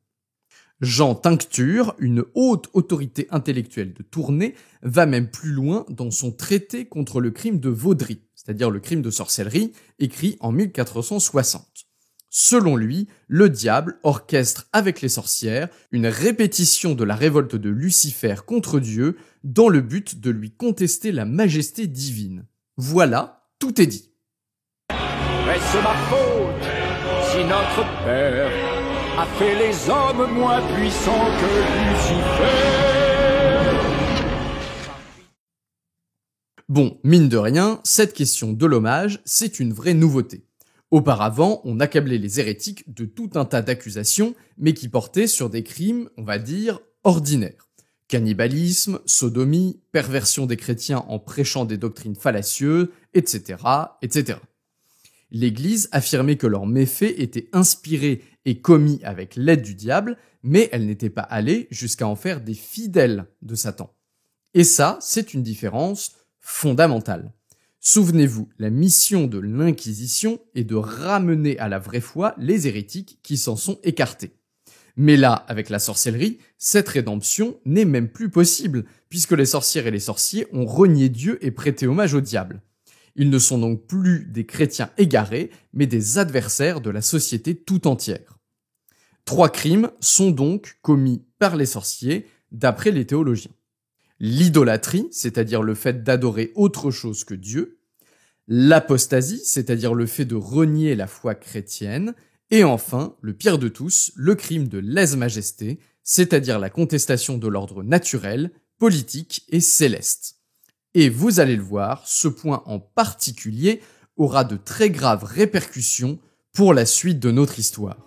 Speaker 1: Jean Tincture, une haute autorité intellectuelle de Tournai, va même plus loin dans son traité contre le crime de Vaudry, c'est-à-dire le crime de sorcellerie, écrit en 1460. Selon lui, le diable orchestre avec les sorcières une répétition de la révolte de Lucifer contre Dieu dans le but de lui contester la majesté divine. Voilà, tout est dit.
Speaker 6: Est-ce ma faute si notre Père a fait les hommes moins puissants que Lucifer?
Speaker 1: Bon, mine de rien, cette question de l'hommage, c'est une vraie nouveauté. Auparavant, on accablait les hérétiques de tout un tas d'accusations, mais qui portaient sur des crimes, on va dire, ordinaires. Cannibalisme, sodomie, perversion des chrétiens en prêchant des doctrines fallacieuses, etc., etc. L'Église affirmait que leurs méfaits étaient inspirés et commis avec l'aide du diable, mais elle n'était pas allée jusqu'à en faire des fidèles de Satan. Et ça, c'est une différence fondamentale. Souvenez-vous, la mission de l'Inquisition est de ramener à la vraie foi les hérétiques qui s'en sont écartés. Mais là, avec la sorcellerie, cette rédemption n'est même plus possible, puisque les sorcières et les sorciers ont renié Dieu et prêté hommage au diable. Ils ne sont donc plus des chrétiens égarés, mais des adversaires de la société tout entière. 3 crimes sont donc commis par les sorciers, d'après les théologiens. L'idolâtrie, c'est-à-dire le fait d'adorer autre chose que Dieu, l'apostasie, c'est-à-dire le fait de renier la foi chrétienne, et enfin, le pire de tous, le crime de lèse-majesté, c'est-à-dire la contestation de l'ordre naturel, politique et céleste. Et vous allez le voir, ce point en particulier aura de très graves répercussions pour la suite de notre histoire.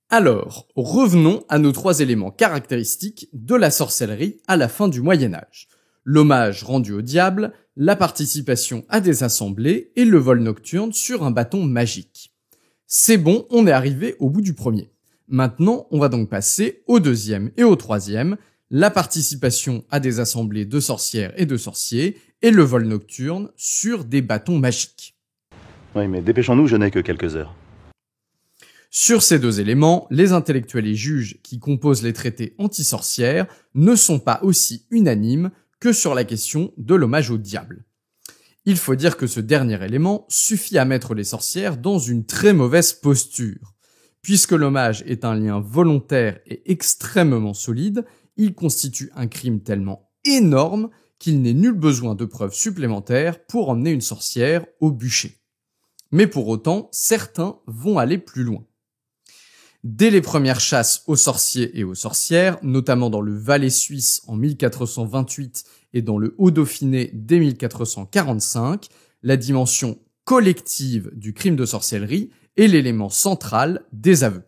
Speaker 1: Alors, revenons à nos 3 éléments caractéristiques de la sorcellerie à la fin du Moyen-Âge. L'hommage rendu au diable, la participation à des assemblées et le vol nocturne sur un bâton magique. C'est bon, on est arrivé au bout du premier. Maintenant, on va donc passer au deuxième et au troisième, la participation à des assemblées de sorcières et de sorciers et le vol nocturne sur des bâtons magiques.
Speaker 7: Oui, mais dépêchons-nous, je n'ai que quelques heures.
Speaker 1: Sur ces 2 éléments, les intellectuels et juges qui composent les traités anti-sorcières ne sont pas aussi unanimes que sur la question de l'hommage au diable. Il faut dire que ce dernier élément suffit à mettre les sorcières dans une très mauvaise posture. Puisque l'hommage est un lien volontaire et extrêmement solide, il constitue un crime tellement énorme qu'il n'est nul besoin de preuves supplémentaires pour emmener une sorcière au bûcher. Mais pour autant, certains vont aller plus loin. Dès les premières chasses aux sorciers et aux sorcières, notamment dans le Valais suisse en 1428 et dans le Haut-Dauphiné dès 1445, la dimension collective du crime de sorcellerie est l'élément central des aveux.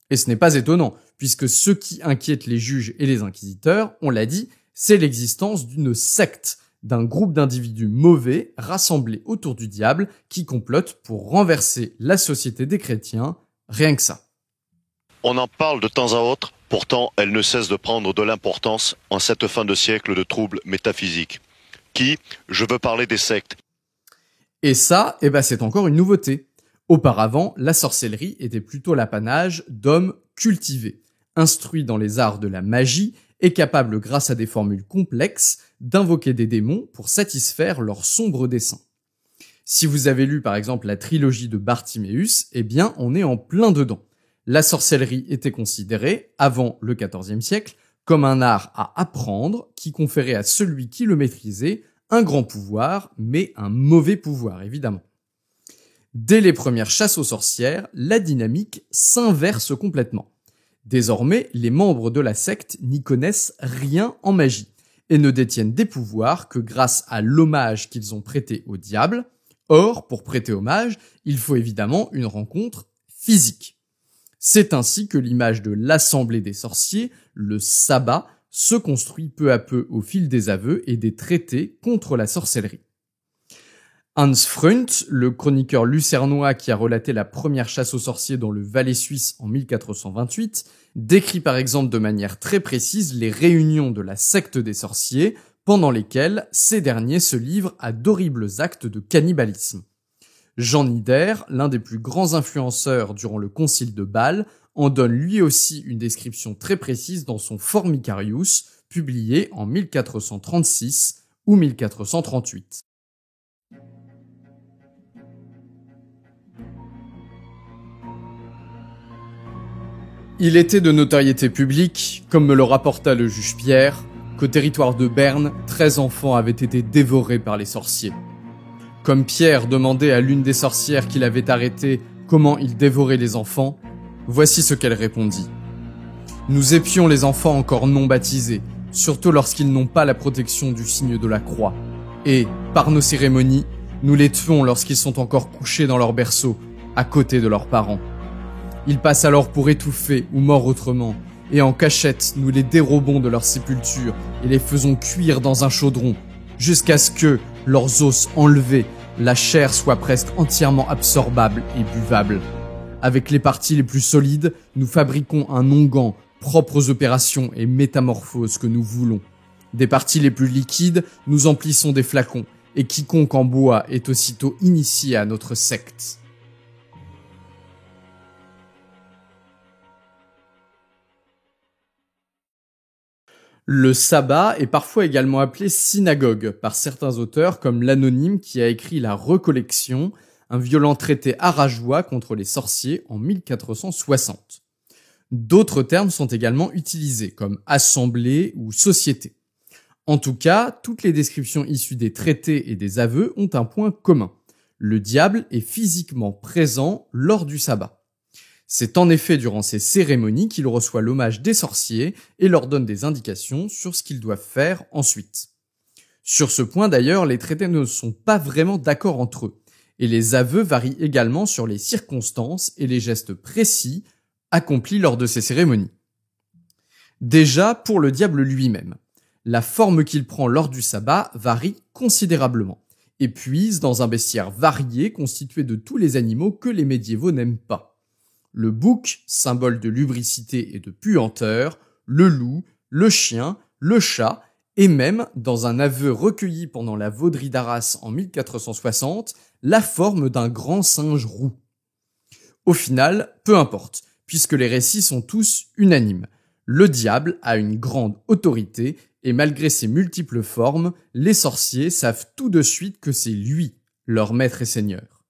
Speaker 1: Et ce n'est pas étonnant, puisque ce qui inquiète les juges et les inquisiteurs, on l'a dit, c'est l'existence d'une secte, d'un groupe d'individus mauvais rassemblés autour du diable qui complotent pour renverser la société des chrétiens, rien que ça.
Speaker 8: On en parle de temps à autre, pourtant elle ne cesse de prendre de l'importance en cette fin de siècle de troubles métaphysiques. Je veux parler des sectes.
Speaker 1: Et ça, c'est encore une nouveauté. Auparavant, la sorcellerie était plutôt l'apanage d'hommes cultivés, instruits dans les arts de la magie et capables, grâce à des formules complexes, d'invoquer des démons pour satisfaire leurs sombres desseins. Si vous avez lu par exemple la trilogie de Bartiméus, on est en plein dedans. La sorcellerie était considérée, avant le XIVe siècle, comme un art à apprendre qui conférait à celui qui le maîtrisait un grand pouvoir, mais un mauvais pouvoir évidemment. Dès les premières chasses aux sorcières, la dynamique s'inverse complètement. Désormais, les membres de la secte n'y connaissent rien en magie et ne détiennent des pouvoirs que grâce à l'hommage qu'ils ont prêté au diable. Or, pour prêter hommage, il faut évidemment une rencontre physique. C'est ainsi que l'image de l'assemblée des sorciers, le sabbat, se construit peu à peu au fil des aveux et des traités contre la sorcellerie. Hans Freund, le chroniqueur lucernois qui a relaté la première chasse aux sorciers dans le Valais suisse en 1428, décrit par exemple de manière très précise les réunions de la secte des sorciers pendant lesquelles ces derniers se livrent à d'horribles actes de cannibalisme. Jean Nider, l'un des plus grands influenceurs durant le concile de Bâle, en donne lui aussi une description très précise dans son Formicarius, publié en 1436 ou 1438. Il était de notoriété publique, comme me le rapporta le juge Pierre, qu'au territoire de Berne, 13 enfants avaient été dévorés par les sorciers. Comme Pierre demandait à l'une des sorcières qu'il avait arrêtée comment il dévorait les enfants, voici ce qu'elle répondit. « Nous épions les enfants encore non baptisés, surtout lorsqu'ils n'ont pas la protection du signe de la croix. Et, par nos cérémonies, nous les tuons lorsqu'ils sont encore couchés dans leur berceau, à côté de leurs parents. Ils passent alors pour étouffés ou morts autrement, et en cachette, nous les dérobons de leur sépulture et les faisons cuire dans un chaudron, jusqu'à ce que, leurs os enlevés, la chair soit presque entièrement absorbable et buvable. Avec les parties les plus solides, nous fabriquons un onguent propre aux opérations et métamorphoses que nous voulons. Des parties les plus liquides, nous emplissons des flacons, et quiconque en boit est aussitôt initié à notre secte. » Le sabbat est parfois également appelé synagogue par certains auteurs comme l'anonyme qui a écrit La Recollection, un violent traité arageois contre les sorciers en 1460. D'autres termes sont également utilisés comme assemblée ou société. En tout cas, toutes les descriptions issues des traités et des aveux ont un point commun. Le diable est physiquement présent lors du sabbat. C'est en effet durant ces cérémonies qu'il reçoit l'hommage des sorciers et leur donne des indications sur ce qu'ils doivent faire ensuite. Sur ce point d'ailleurs, les traités ne sont pas vraiment d'accord entre eux, et les aveux varient également sur les circonstances et les gestes précis accomplis lors de ces cérémonies. Déjà, pour le diable lui-même, la forme qu'il prend lors du sabbat varie considérablement, et puise dans un bestiaire varié constitué de tous les animaux que les médiévaux n'aiment pas. Le bouc, symbole de lubricité et de puanteur, le loup, le chien, le chat, et même, dans un aveu recueilli pendant la Vauderie d'Arras en 1460, la forme d'un grand singe roux. Au final, peu importe, puisque les récits sont tous unanimes. Le diable a une grande autorité, et malgré ses multiples formes, les sorciers savent tout de suite que c'est lui, leur maître et seigneur.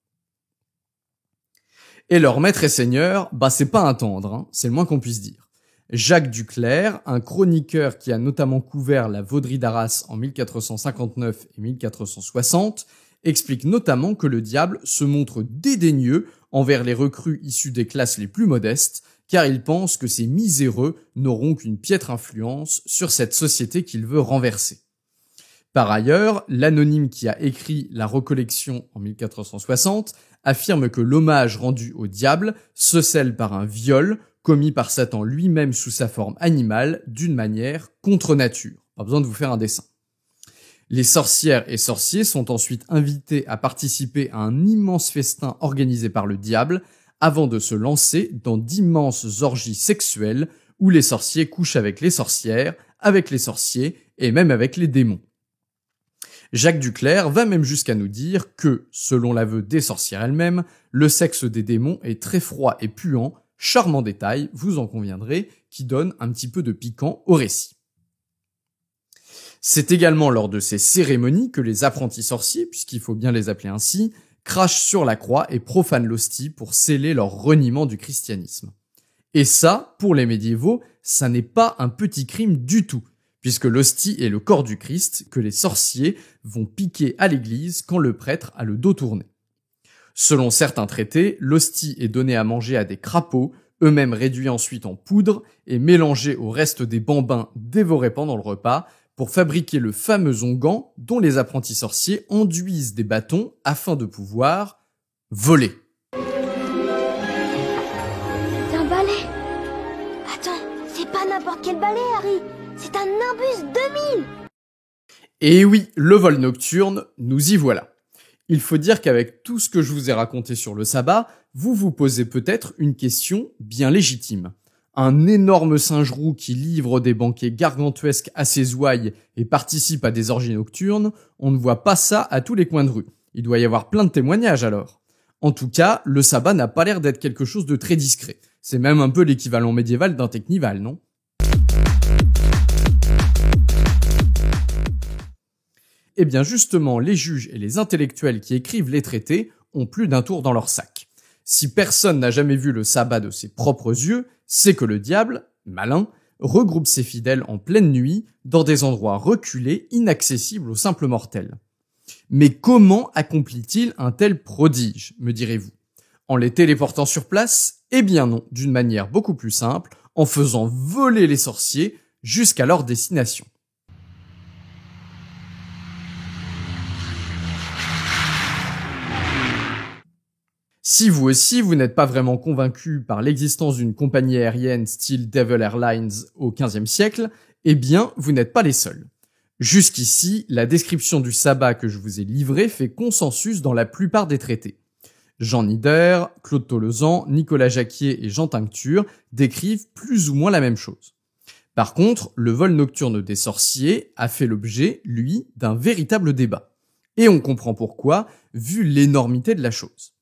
Speaker 1: Et leur maître et seigneur, c'est pas un tendre, c'est le moins qu'on puisse dire. Jacques Duclerc, un chroniqueur qui a notamment couvert la Vauderie d'Arras en 1459 et 1460, explique notamment que le diable se montre dédaigneux envers les recrues issues des classes les plus modestes, car il pense que ces miséreux n'auront qu'une piètre influence sur cette société qu'il veut renverser. Par ailleurs, l'anonyme qui a écrit la recollection en 1460 affirme que l'hommage rendu au diable se scelle par un viol commis par Satan lui-même sous sa forme animale d'une manière contre nature. Pas besoin de vous faire un dessin. Les sorcières et sorciers sont ensuite invités à participer à un immense festin organisé par le diable avant de se lancer dans d'immenses orgies sexuelles où les sorciers couchent avec les sorcières, avec les sorciers et même avec les démons. Jacques Duclerc va même jusqu'à nous dire que, selon l'aveu des sorcières elles-mêmes, le sexe des démons est très froid et puant, charmant détail, vous en conviendrez, qui donne un petit peu de piquant au récit. C'est également lors de ces cérémonies que les apprentis sorciers, puisqu'il faut bien les appeler ainsi, crachent sur la croix et profanent l'hostie pour sceller leur reniement du christianisme. Et ça, pour les médiévaux, ça n'est pas un petit crime du tout, puisque l'hostie est le corps du Christ que les sorciers vont piquer à l'église quand le prêtre a le dos tourné. Selon certains traités, l'hostie est donnée à manger à des crapauds, eux-mêmes réduits ensuite en poudre et mélangés au reste des bambins dévorés pendant le repas, pour fabriquer le fameux onguent dont les apprentis sorciers enduisent des bâtons afin de pouvoir voler.
Speaker 3: C'est un balai. Attends, c'est pas n'importe quel balai, Harry. C'est un Nimbus 2000.
Speaker 1: Et oui, le vol nocturne, nous y voilà. Il faut dire qu'avec tout ce que je vous ai raconté sur le sabbat, vous vous posez peut-être une question bien légitime. Un énorme singe roux qui livre des banquets gargantuesques à ses ouailles et participe à des orgies nocturnes, on ne voit pas ça à tous les coins de rue. Il doit y avoir plein de témoignages alors. En tout cas, le sabbat n'a pas l'air d'être quelque chose de très discret. C'est même un peu l'équivalent médiéval d'un technival, non ? Eh bien justement, les juges et les intellectuels qui écrivent les traités ont plus d'un tour dans leur sac. Si personne n'a jamais vu le sabbat de ses propres yeux, c'est que le diable, malin, regroupe ses fidèles en pleine nuit dans des endroits reculés, inaccessibles aux simples mortels. Mais comment accomplit-il un tel prodige, me direz-vous ? En les téléportant sur place ? Eh bien non, d'une manière beaucoup plus simple, en faisant voler les sorciers jusqu'à leur destination. Si vous aussi, vous n'êtes pas vraiment convaincu par l'existence d'une compagnie aérienne style Devil Airlines au XVe siècle, eh bien, vous n'êtes pas les seuls. Jusqu'ici, la description du sabbat que je vous ai livrée fait consensus dans la plupart des traités. Jean Nider, Claude Tollesan, Nicolas Jacquier et Jean Tincture décrivent plus ou moins la même chose. Par contre, le vol nocturne des sorciers a fait l'objet, lui, d'un véritable débat. Et on comprend pourquoi, vu l'énormité de la chose.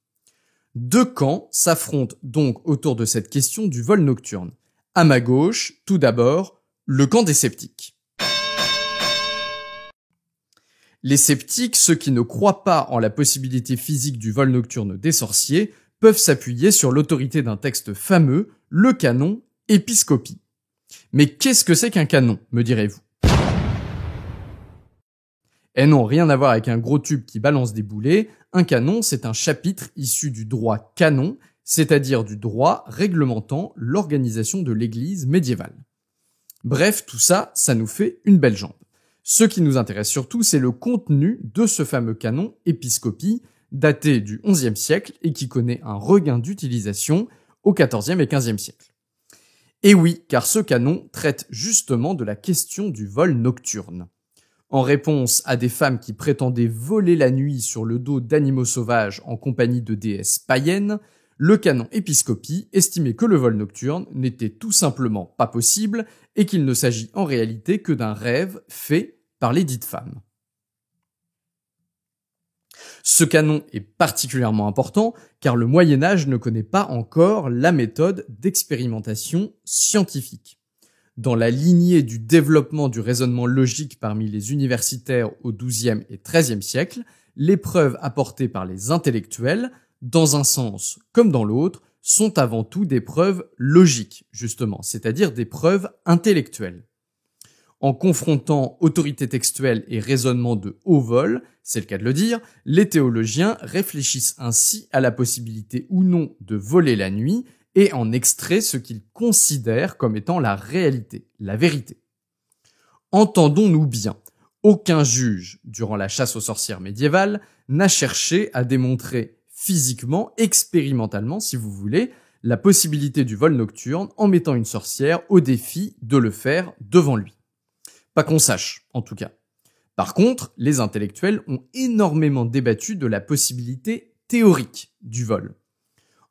Speaker 1: Deux camps s'affrontent donc autour de cette question du vol nocturne. À ma gauche, tout d'abord, le camp des sceptiques. Les sceptiques, ceux qui ne croient pas en la possibilité physique du vol nocturne des sorciers, peuvent s'appuyer sur l'autorité d'un texte fameux, le canon Épiscopie. Mais qu'est-ce que c'est qu'un canon, me direz-vous ? Eh non, rien à voir avec un gros tube qui balance des boulets. Un canon, c'est un chapitre issu du droit canon, c'est-à-dire du droit réglementant l'organisation de l'Église médiévale. Bref, tout ça, ça nous fait une belle jambe. Ce qui nous intéresse surtout, c'est le contenu de ce fameux canon Épiscopie, daté du XIe siècle et qui connaît un regain d'utilisation au XIVe et XVe siècle. Et oui, car ce canon traite justement de la question du vol nocturne. En réponse à des femmes qui prétendaient voler la nuit sur le dos d'animaux sauvages en compagnie de déesses païennes, le canon Épiscopie estimait que le vol nocturne n'était tout simplement pas possible et qu'il ne s'agit en réalité que d'un rêve fait par les dites femmes. Ce canon est particulièrement important car le Moyen-Âge ne connaît pas encore la méthode d'expérimentation scientifique. Dans la lignée du développement du raisonnement logique parmi les universitaires au XIIe et XIIIe siècle, les preuves apportées par les intellectuels, dans un sens comme dans l'autre, sont avant tout des preuves logiques, justement, c'est-à-dire des preuves intellectuelles. En confrontant autorité textuelle et raisonnement de haut vol, c'est le cas de le dire, les théologiens réfléchissent ainsi à la possibilité ou non de voler la nuit et en extrait ce qu'ils considèrent comme étant la réalité, la vérité. Entendons-nous bien. Aucun juge, durant la chasse aux sorcières médiévale, n'a cherché à démontrer physiquement, expérimentalement si vous voulez, la possibilité du vol nocturne en mettant une sorcière au défi de le faire devant lui. Pas qu'on sache, en tout cas. Par contre, les intellectuels ont énormément débattu de la possibilité théorique du vol.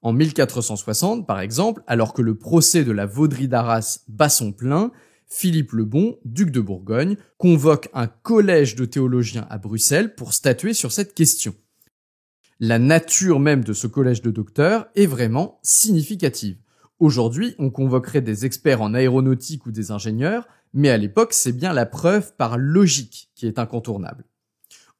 Speaker 1: En 1460, par exemple, alors que le procès de la Vauderie d'Arras bat son plein, Philippe le Bon, duc de Bourgogne, convoque un collège de théologiens à Bruxelles pour statuer sur cette question. La nature même de ce collège de docteurs est vraiment significative. Aujourd'hui, on convoquerait des experts en aéronautique ou des ingénieurs, mais à l'époque, c'est bien la preuve par logique qui est incontournable.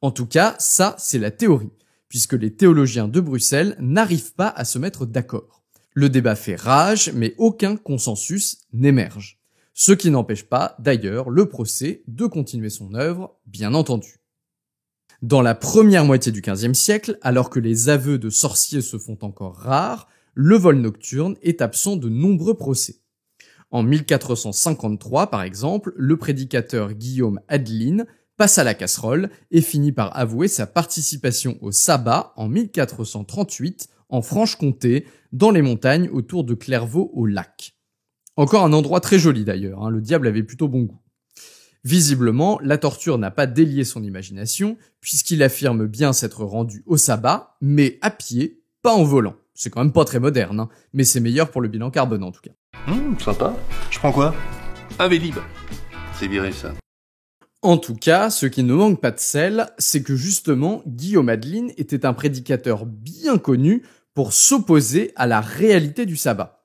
Speaker 1: En tout cas, ça, c'est la théorie, puisque les théologiens de Bruxelles n'arrivent pas à se mettre d'accord. Le débat fait rage, mais aucun consensus n'émerge. Ce qui n'empêche pas, d'ailleurs, le procès de continuer son œuvre, bien entendu. Dans la première moitié du XVe siècle, alors que les aveux de sorciers se font encore rares, le vol nocturne est absent de nombreux procès. En 1453, par exemple, le prédicateur Guillaume Adeline passe à la casserole et finit par avouer sa participation au sabbat en 1438 en Franche-Comté, dans les montagnes autour de Clairvaux au lac. Encore un endroit très joli d'ailleurs, le diable avait plutôt bon goût. Visiblement, la torture n'a pas délié son imagination, puisqu'il affirme bien s'être rendu au sabbat, mais à pied, pas en volant. C'est quand même pas très moderne, mais c'est meilleur pour le bilan carbone en tout cas.
Speaker 5: Sympa. Je prends quoi? Un Vélib.
Speaker 7: C'est viré, ça.
Speaker 1: En tout cas, ce qui ne manque pas de sel, c'est que justement, Guillaume Adeline était un prédicateur bien connu pour s'opposer à la réalité du sabbat.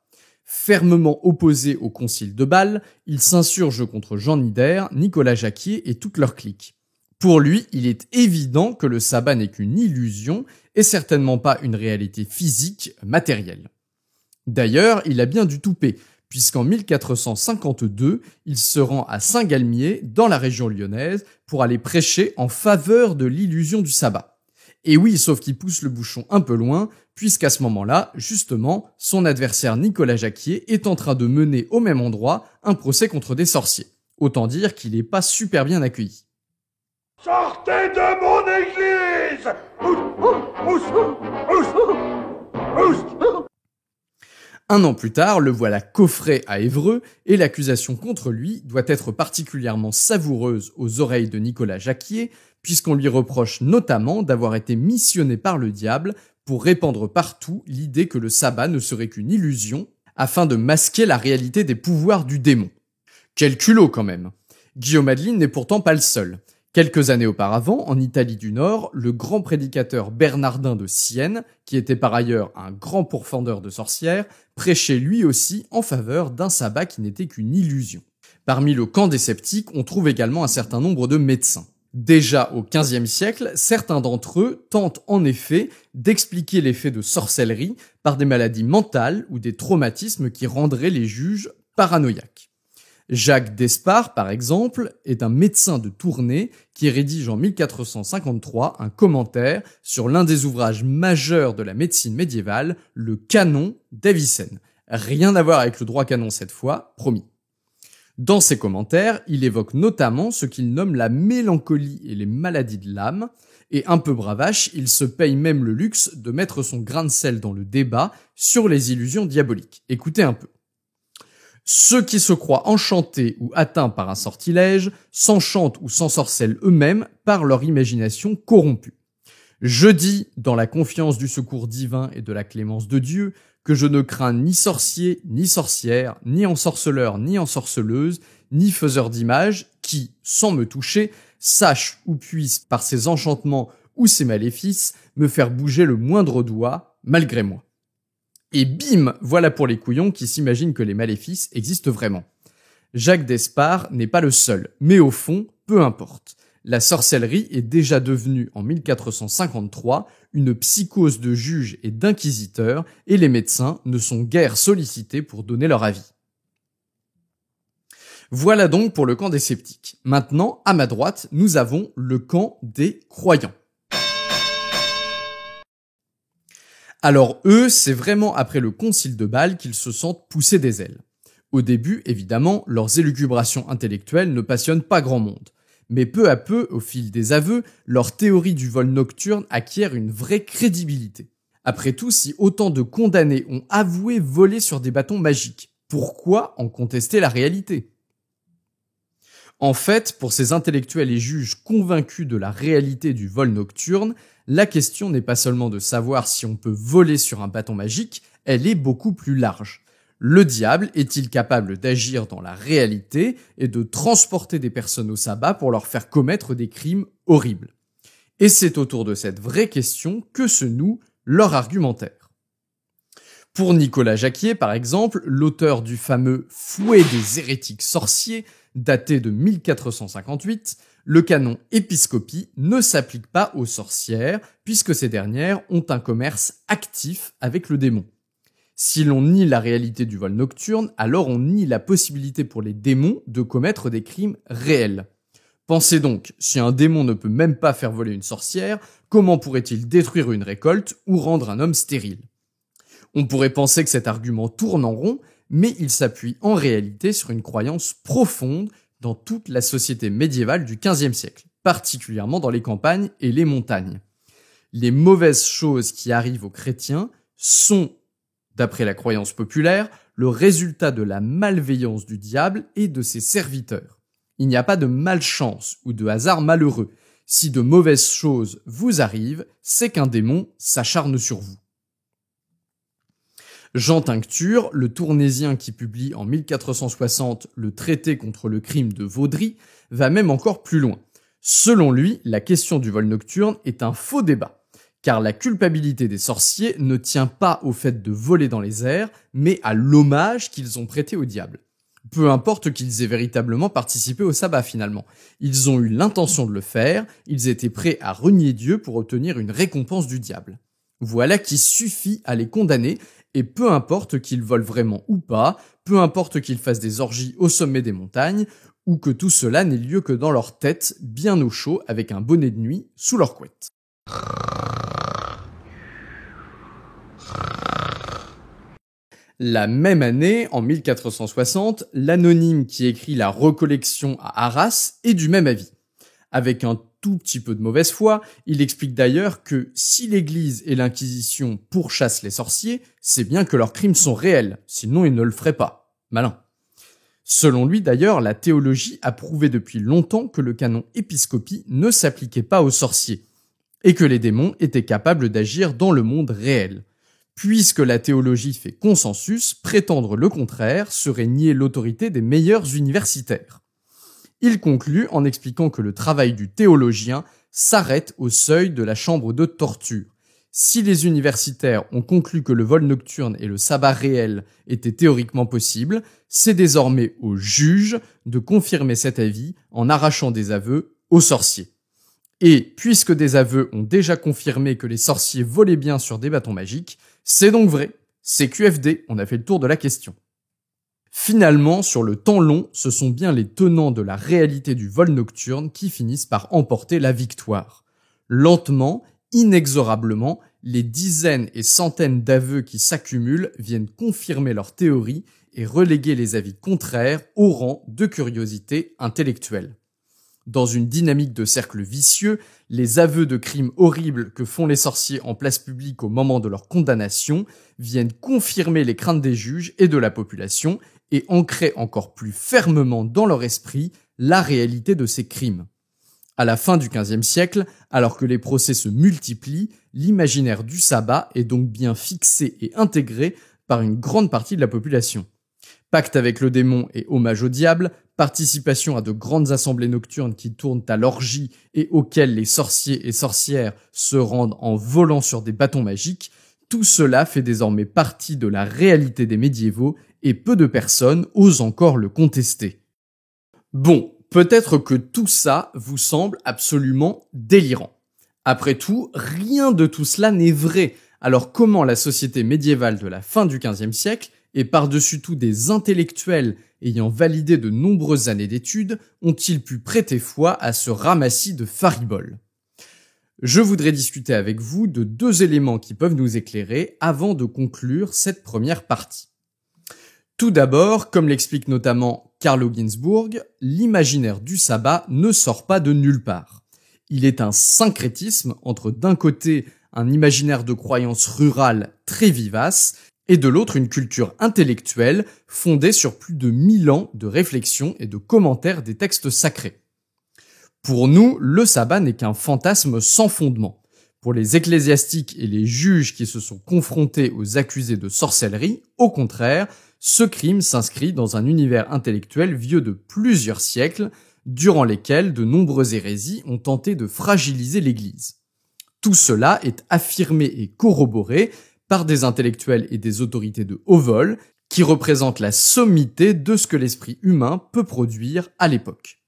Speaker 1: Fermement opposé au concile de Bâle, il s'insurge contre Jean Nider, Nicolas Jacquier et toute leur clique. Pour lui, il est évident que le sabbat n'est qu'une illusion et certainement pas une réalité physique, matérielle. D'ailleurs, il a bien du toupet, puisqu'en 1452, il se rend à Saint-Galmier, dans la région lyonnaise, pour aller prêcher en faveur de l'illusion du sabbat. Et oui, sauf qu'il pousse le bouchon un peu loin, puisqu'à ce moment-là, justement, son adversaire Nicolas Jacquier est en train de mener au même endroit un procès contre des sorciers. Autant dire qu'il n'est pas super bien accueilli.
Speaker 6: Sortez de mon église!
Speaker 1: Un an plus tard, le voilà coffré à Évreux et l'accusation contre lui doit être particulièrement savoureuse aux oreilles de Nicolas Jacquier, puisqu'on lui reproche notamment d'avoir été missionné par le diable pour répandre partout l'idée que le sabbat ne serait qu'une illusion, afin de masquer la réalité des pouvoirs du démon. Quel culot quand même! Guillaume Adeline n'est pourtant pas le seul. Quelques années auparavant, en Italie du Nord, le grand prédicateur Bernardin de Sienne, qui était par ailleurs un grand pourfendeur de sorcières, prêchait lui aussi en faveur d'un sabbat qui n'était qu'une illusion. Parmi le camp des sceptiques, on trouve également un certain nombre de médecins. Déjà au XVe siècle, certains d'entre eux tentent en effet d'expliquer l'effet de sorcellerie par des maladies mentales ou des traumatismes qui rendraient les juges paranoïaques. Jacques d'Espard, par exemple, est un médecin de Tournai qui rédige en 1453 un commentaire sur l'un des ouvrages majeurs de la médecine médiévale, le Canon d'Avicenne. Rien à voir avec le droit canon cette fois, promis. Dans ses commentaires, il évoque notamment ce qu'il nomme la mélancolie et les maladies de l'âme, et un peu bravache, il se paye même le luxe de mettre son grain de sel dans le débat sur les illusions diaboliques. Écoutez un peu. Ceux qui se croient enchantés ou atteints par un sortilège s'enchantent ou s'ensorcellent eux-mêmes par leur imagination corrompue. Je dis, dans la confiance du secours divin et de la clémence de Dieu, que je ne crains ni sorcier, ni sorcière, ni ensorceleur, ni ensorceleuse, ni faiseur d'images, qui, sans me toucher, sachent ou puissent, par ses enchantements ou ses maléfices, me faire bouger le moindre doigt, malgré moi. Et bim, voilà pour les couillons qui s'imaginent que les maléfices existent vraiment. Jacques d'Espard n'est pas le seul, mais au fond, peu importe. La sorcellerie est déjà devenue, en 1453, une psychose de juges et d'inquisiteurs, et les médecins ne sont guère sollicités pour donner leur avis. Voilà donc pour le camp des sceptiques. Maintenant, à ma droite, nous avons le camp des croyants. Alors eux, c'est vraiment après le concile de Bâle qu'ils se sentent pousser des ailes. Au début, évidemment, leurs élucubrations intellectuelles ne passionnent pas grand monde. Mais peu à peu, au fil des aveux, leur théorie du vol nocturne acquiert une vraie crédibilité. Après tout, si autant de condamnés ont avoué voler sur des bâtons magiques, pourquoi en contester la réalité ? En fait, pour ces intellectuels et juges convaincus de la réalité du vol nocturne, la question n'est pas seulement de savoir si on peut voler sur un bâton magique, elle est beaucoup plus large. Le diable est-il capable d'agir dans la réalité et de transporter des personnes au sabbat pour leur faire commettre des crimes horribles ? Et c'est autour de cette vraie question que se noue leur argumentaire. Pour Nicolas Jacquier, par exemple, l'auteur du fameux « Fouet des hérétiques sorciers », daté de 1458, le canon Épiscopie ne s'applique pas aux sorcières puisque ces dernières ont un commerce actif avec le démon. Si l'on nie la réalité du vol nocturne, alors on nie la possibilité pour les démons de commettre des crimes réels. Pensez donc, si un démon ne peut même pas faire voler une sorcière, comment pourrait-il détruire une récolte ou rendre un homme stérile ? On pourrait penser que cet argument tourne en rond, mais il s'appuie en réalité sur une croyance profonde dans toute la société médiévale du XVe siècle, particulièrement dans les campagnes et les montagnes. Les mauvaises choses qui arrivent aux chrétiens sont, d'après la croyance populaire, le résultat de la malveillance du diable et de ses serviteurs. Il n'y a pas de malchance ou de hasard malheureux. Si de mauvaises choses vous arrivent, c'est qu'un démon s'acharne sur vous. Jean Tincture, le Tournésien qui publie en 1460 le traité contre le crime de Vaudry, va même encore plus loin. Selon lui, la question du vol nocturne est un faux débat, car la culpabilité des sorciers ne tient pas au fait de voler dans les airs, mais à l'hommage qu'ils ont prêté au diable. Peu importe qu'ils aient véritablement participé au sabbat finalement. Ils ont eu l'intention de le faire, ils étaient prêts à renier Dieu pour obtenir une récompense du diable. Voilà qui suffit à les condamner, et peu importe qu'ils volent vraiment ou pas, peu importe qu'ils fassent des orgies au sommet des montagnes, ou que tout cela n'ait lieu que dans leur tête, bien au chaud, avec un bonnet de nuit sous leur couette. La même année, en 1460, l'anonyme qui écrit la recollection à Arras est du même avis. Avec un tout petit peu de mauvaise foi, il explique d'ailleurs que si l'Église et l'Inquisition pourchassent les sorciers, c'est bien que leurs crimes sont réels, sinon ils ne le feraient pas. Malin. Selon lui d'ailleurs, la théologie a prouvé depuis longtemps que le canon Épiscopie ne s'appliquait pas aux sorciers, et que les démons étaient capables d'agir dans le monde réel. Puisque la théologie fait consensus, prétendre le contraire serait nier l'autorité des meilleurs universitaires. Il conclut en expliquant que le travail du théologien s'arrête au seuil de la chambre de torture. Si les universitaires ont conclu que le vol nocturne et le sabbat réel étaient théoriquement possibles, c'est désormais aux juges de confirmer cet avis en arrachant des aveux aux sorciers. Et puisque des aveux ont déjà confirmé que les sorciers volaient bien sur des bâtons magiques, c'est donc vrai, c'est QFD, on a fait le tour de la question. Finalement, sur le temps long, ce sont bien les tenants de la réalité du vol nocturne qui finissent par emporter la victoire. Lentement, inexorablement, les dizaines et centaines d'aveux qui s'accumulent viennent confirmer leur théorie et reléguer les avis contraires au rang de curiosité intellectuelle. Dans une dynamique de cercle vicieux, les aveux de crimes horribles que font les sorciers en place publique au moment de leur condamnation viennent confirmer les craintes des juges et de la population et ancrer encore plus fermement dans leur esprit la réalité de ces crimes. À la fin du XVe siècle, alors que les procès se multiplient, l'imaginaire du sabbat est donc bien fixé et intégré par une grande partie de la population. Pacte avec le démon et hommage au diable, participation à de grandes assemblées nocturnes qui tournent à l'orgie et auxquelles les sorciers et sorcières se rendent en volant sur des bâtons magiques, tout cela fait désormais partie de la réalité des médiévaux et peu de personnes osent encore le contester. Bon, peut-être que tout ça vous semble absolument délirant. Après tout, rien de tout cela n'est vrai. Alors comment la société médiévale de la fin du XVe siècle et par-dessus tout des intellectuels ayant validé de nombreuses années d'études ont-ils pu prêter foi à ce ramassis de fariboles ? Je voudrais discuter avec vous de deux éléments qui peuvent nous éclairer avant de conclure cette première partie. Tout d'abord, comme l'explique notamment Carlo Ginzburg, l'imaginaire du sabbat ne sort pas de nulle part. Il est un syncrétisme entre d'un côté un imaginaire de croyance rurale très vivace et de l'autre une culture intellectuelle fondée sur plus de 1000 ans de réflexion et de commentaires des textes sacrés. Pour nous, le sabbat n'est qu'un fantasme sans fondement. Pour les ecclésiastiques et les juges qui se sont confrontés aux accusés de sorcellerie, au contraire, ce crime s'inscrit dans un univers intellectuel vieux de plusieurs siècles, durant lesquels de nombreuses hérésies ont tenté de fragiliser l'Église. Tout cela est affirmé et corroboré par des intellectuels et des autorités de haut vol qui représentent la sommité de ce que l'esprit humain peut produire à l'époque.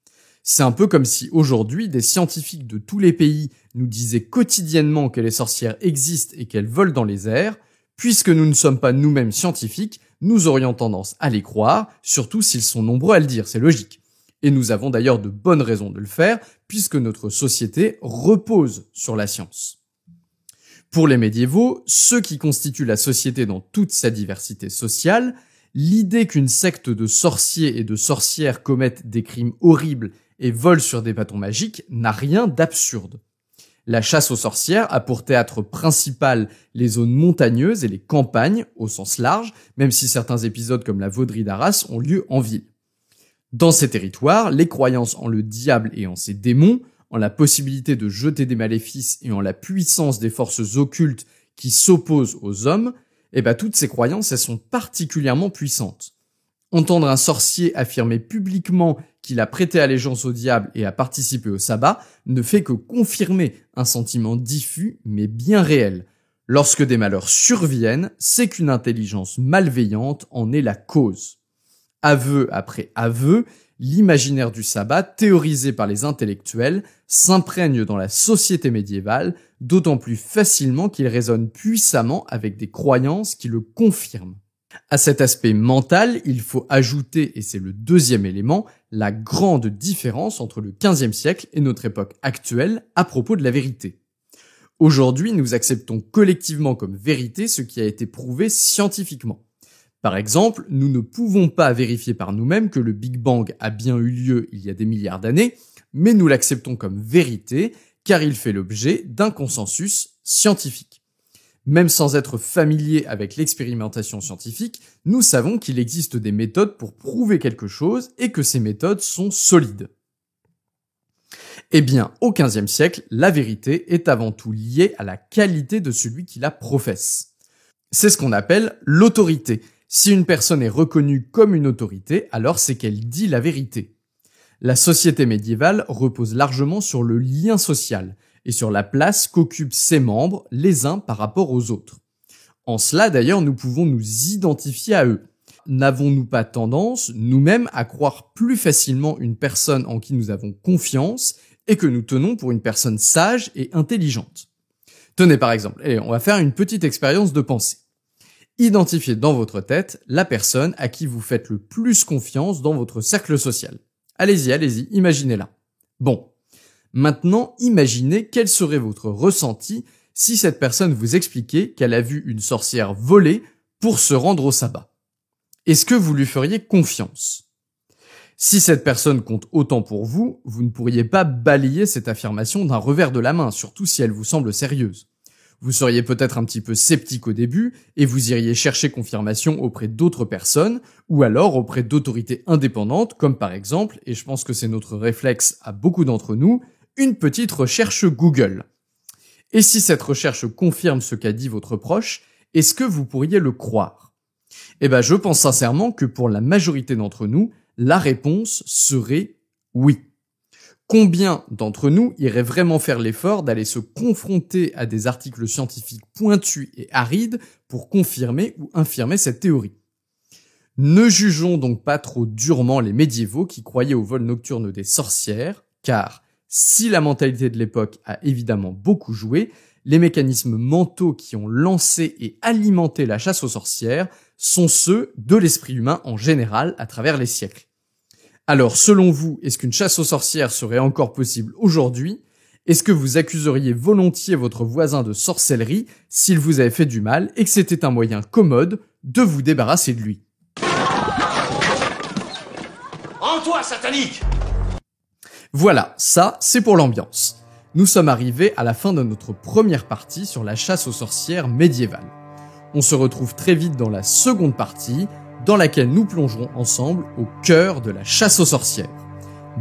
Speaker 1: C'est un peu comme si aujourd'hui des scientifiques de tous les pays nous disaient quotidiennement que les sorcières existent et qu'elles volent dans les airs. Puisque nous ne sommes pas nous-mêmes scientifiques, nous aurions tendance à les croire, surtout s'ils sont nombreux à le dire, c'est logique. Et nous avons d'ailleurs de bonnes raisons de le faire, puisque notre société repose sur la science. Pour les médiévaux, ceux qui constituent la société dans toute sa diversité sociale, l'idée qu'une secte de sorciers et de sorcières commettent des crimes horribles et volent sur des bâtons magiques n'a rien d'absurde. La chasse aux sorcières a pour théâtre principal les zones montagneuses et les campagnes, au sens large, même si certains épisodes comme la Vauderie d'Arras ont lieu en ville. Dans ces territoires, les croyances en le diable et en ses démons, en la possibilité de jeter des maléfices et en la puissance des forces occultes qui s'opposent aux hommes, toutes ces croyances, elles sont particulièrement puissantes. Entendre un sorcier affirmer publiquement qu'il a prêté allégeance au diable et a participé au sabbat ne fait que confirmer un sentiment diffus mais bien réel. Lorsque des malheurs surviennent, c'est qu'une intelligence malveillante en est la cause. Aveu après aveu, l'imaginaire du sabbat, théorisé par les intellectuels, s'imprègne dans la société médiévale, d'autant plus facilement qu'il résonne puissamment avec des croyances qui le confirment. À cet aspect mental, il faut ajouter, et c'est le deuxième élément, la grande différence entre le XVe siècle et notre époque actuelle à propos de la vérité. Aujourd'hui, nous acceptons collectivement comme vérité ce qui a été prouvé scientifiquement. Par exemple, nous ne pouvons pas vérifier par nous-mêmes que le Big Bang a bien eu lieu il y a des milliards d'années, mais nous l'acceptons comme vérité car il fait l'objet d'un consensus scientifique. Même sans être familier avec l'expérimentation scientifique, nous savons qu'il existe des méthodes pour prouver quelque chose et que ces méthodes sont solides. Eh bien, au XVe siècle, la vérité est avant tout liée à la qualité de celui qui la professe. C'est ce qu'on appelle l'autorité. Si une personne est reconnue comme une autorité, alors c'est qu'elle dit la vérité. La société médiévale repose largement sur le lien social et sur la place qu'occupent ses membres les uns par rapport aux autres. En cela, d'ailleurs, nous pouvons nous identifier à eux. N'avons-nous pas tendance, nous-mêmes, à croire plus facilement une personne en qui nous avons confiance et que nous tenons pour une personne sage et intelligente? Tenez par exemple, on va faire une petite expérience de pensée. Identifiez dans votre tête la personne à qui vous faites le plus confiance dans votre cercle social. Allez-y, imaginez-la. Bon. Maintenant, imaginez quel serait votre ressenti si cette personne vous expliquait qu'elle a vu une sorcière voler pour se rendre au sabbat. Est-ce que vous lui feriez confiance? Si cette personne compte autant pour vous, vous ne pourriez pas balayer cette affirmation d'un revers de la main, surtout si elle vous semble sérieuse. Vous seriez peut-être un petit peu sceptique au début et vous iriez chercher confirmation auprès d'autres personnes ou alors auprès d'autorités indépendantes comme par exemple, et je pense que c'est notre réflexe à beaucoup d'entre nous, une petite recherche Google. Et si cette recherche confirme ce qu'a dit votre proche, est-ce que vous pourriez le croire? Je pense sincèrement que pour la majorité d'entre nous, la réponse serait oui. Combien d'entre nous iraient vraiment faire l'effort d'aller se confronter à des articles scientifiques pointus et arides pour confirmer ou infirmer cette théorie? Ne jugeons donc pas trop durement les médiévaux qui croyaient au vol nocturne des sorcières, car si la mentalité de l'époque a évidemment beaucoup joué, les mécanismes mentaux qui ont lancé et alimenté la chasse aux sorcières sont ceux de l'esprit humain en général à travers les siècles. Alors, selon vous, est-ce qu'une chasse aux sorcières serait encore possible aujourd'hui? Est-ce que vous accuseriez volontiers votre voisin de sorcellerie s'il vous avait fait du mal et que c'était un moyen commode de vous débarrasser de lui?
Speaker 2: toi, satanique!
Speaker 1: Voilà, ça, c'est pour l'ambiance. Nous sommes arrivés à la fin de notre première partie sur la chasse aux sorcières médiévale. On se retrouve très vite dans la seconde partie, dans laquelle nous plongerons ensemble au cœur de la chasse aux sorcières.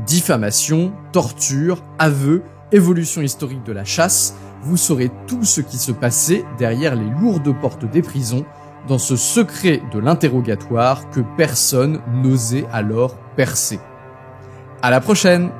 Speaker 1: Diffamation, torture, aveux, évolution historique de la chasse, vous saurez tout ce qui se passait derrière les lourdes portes des prisons, dans ce secret de l'interrogatoire que personne n'osait alors percer. À la prochaine!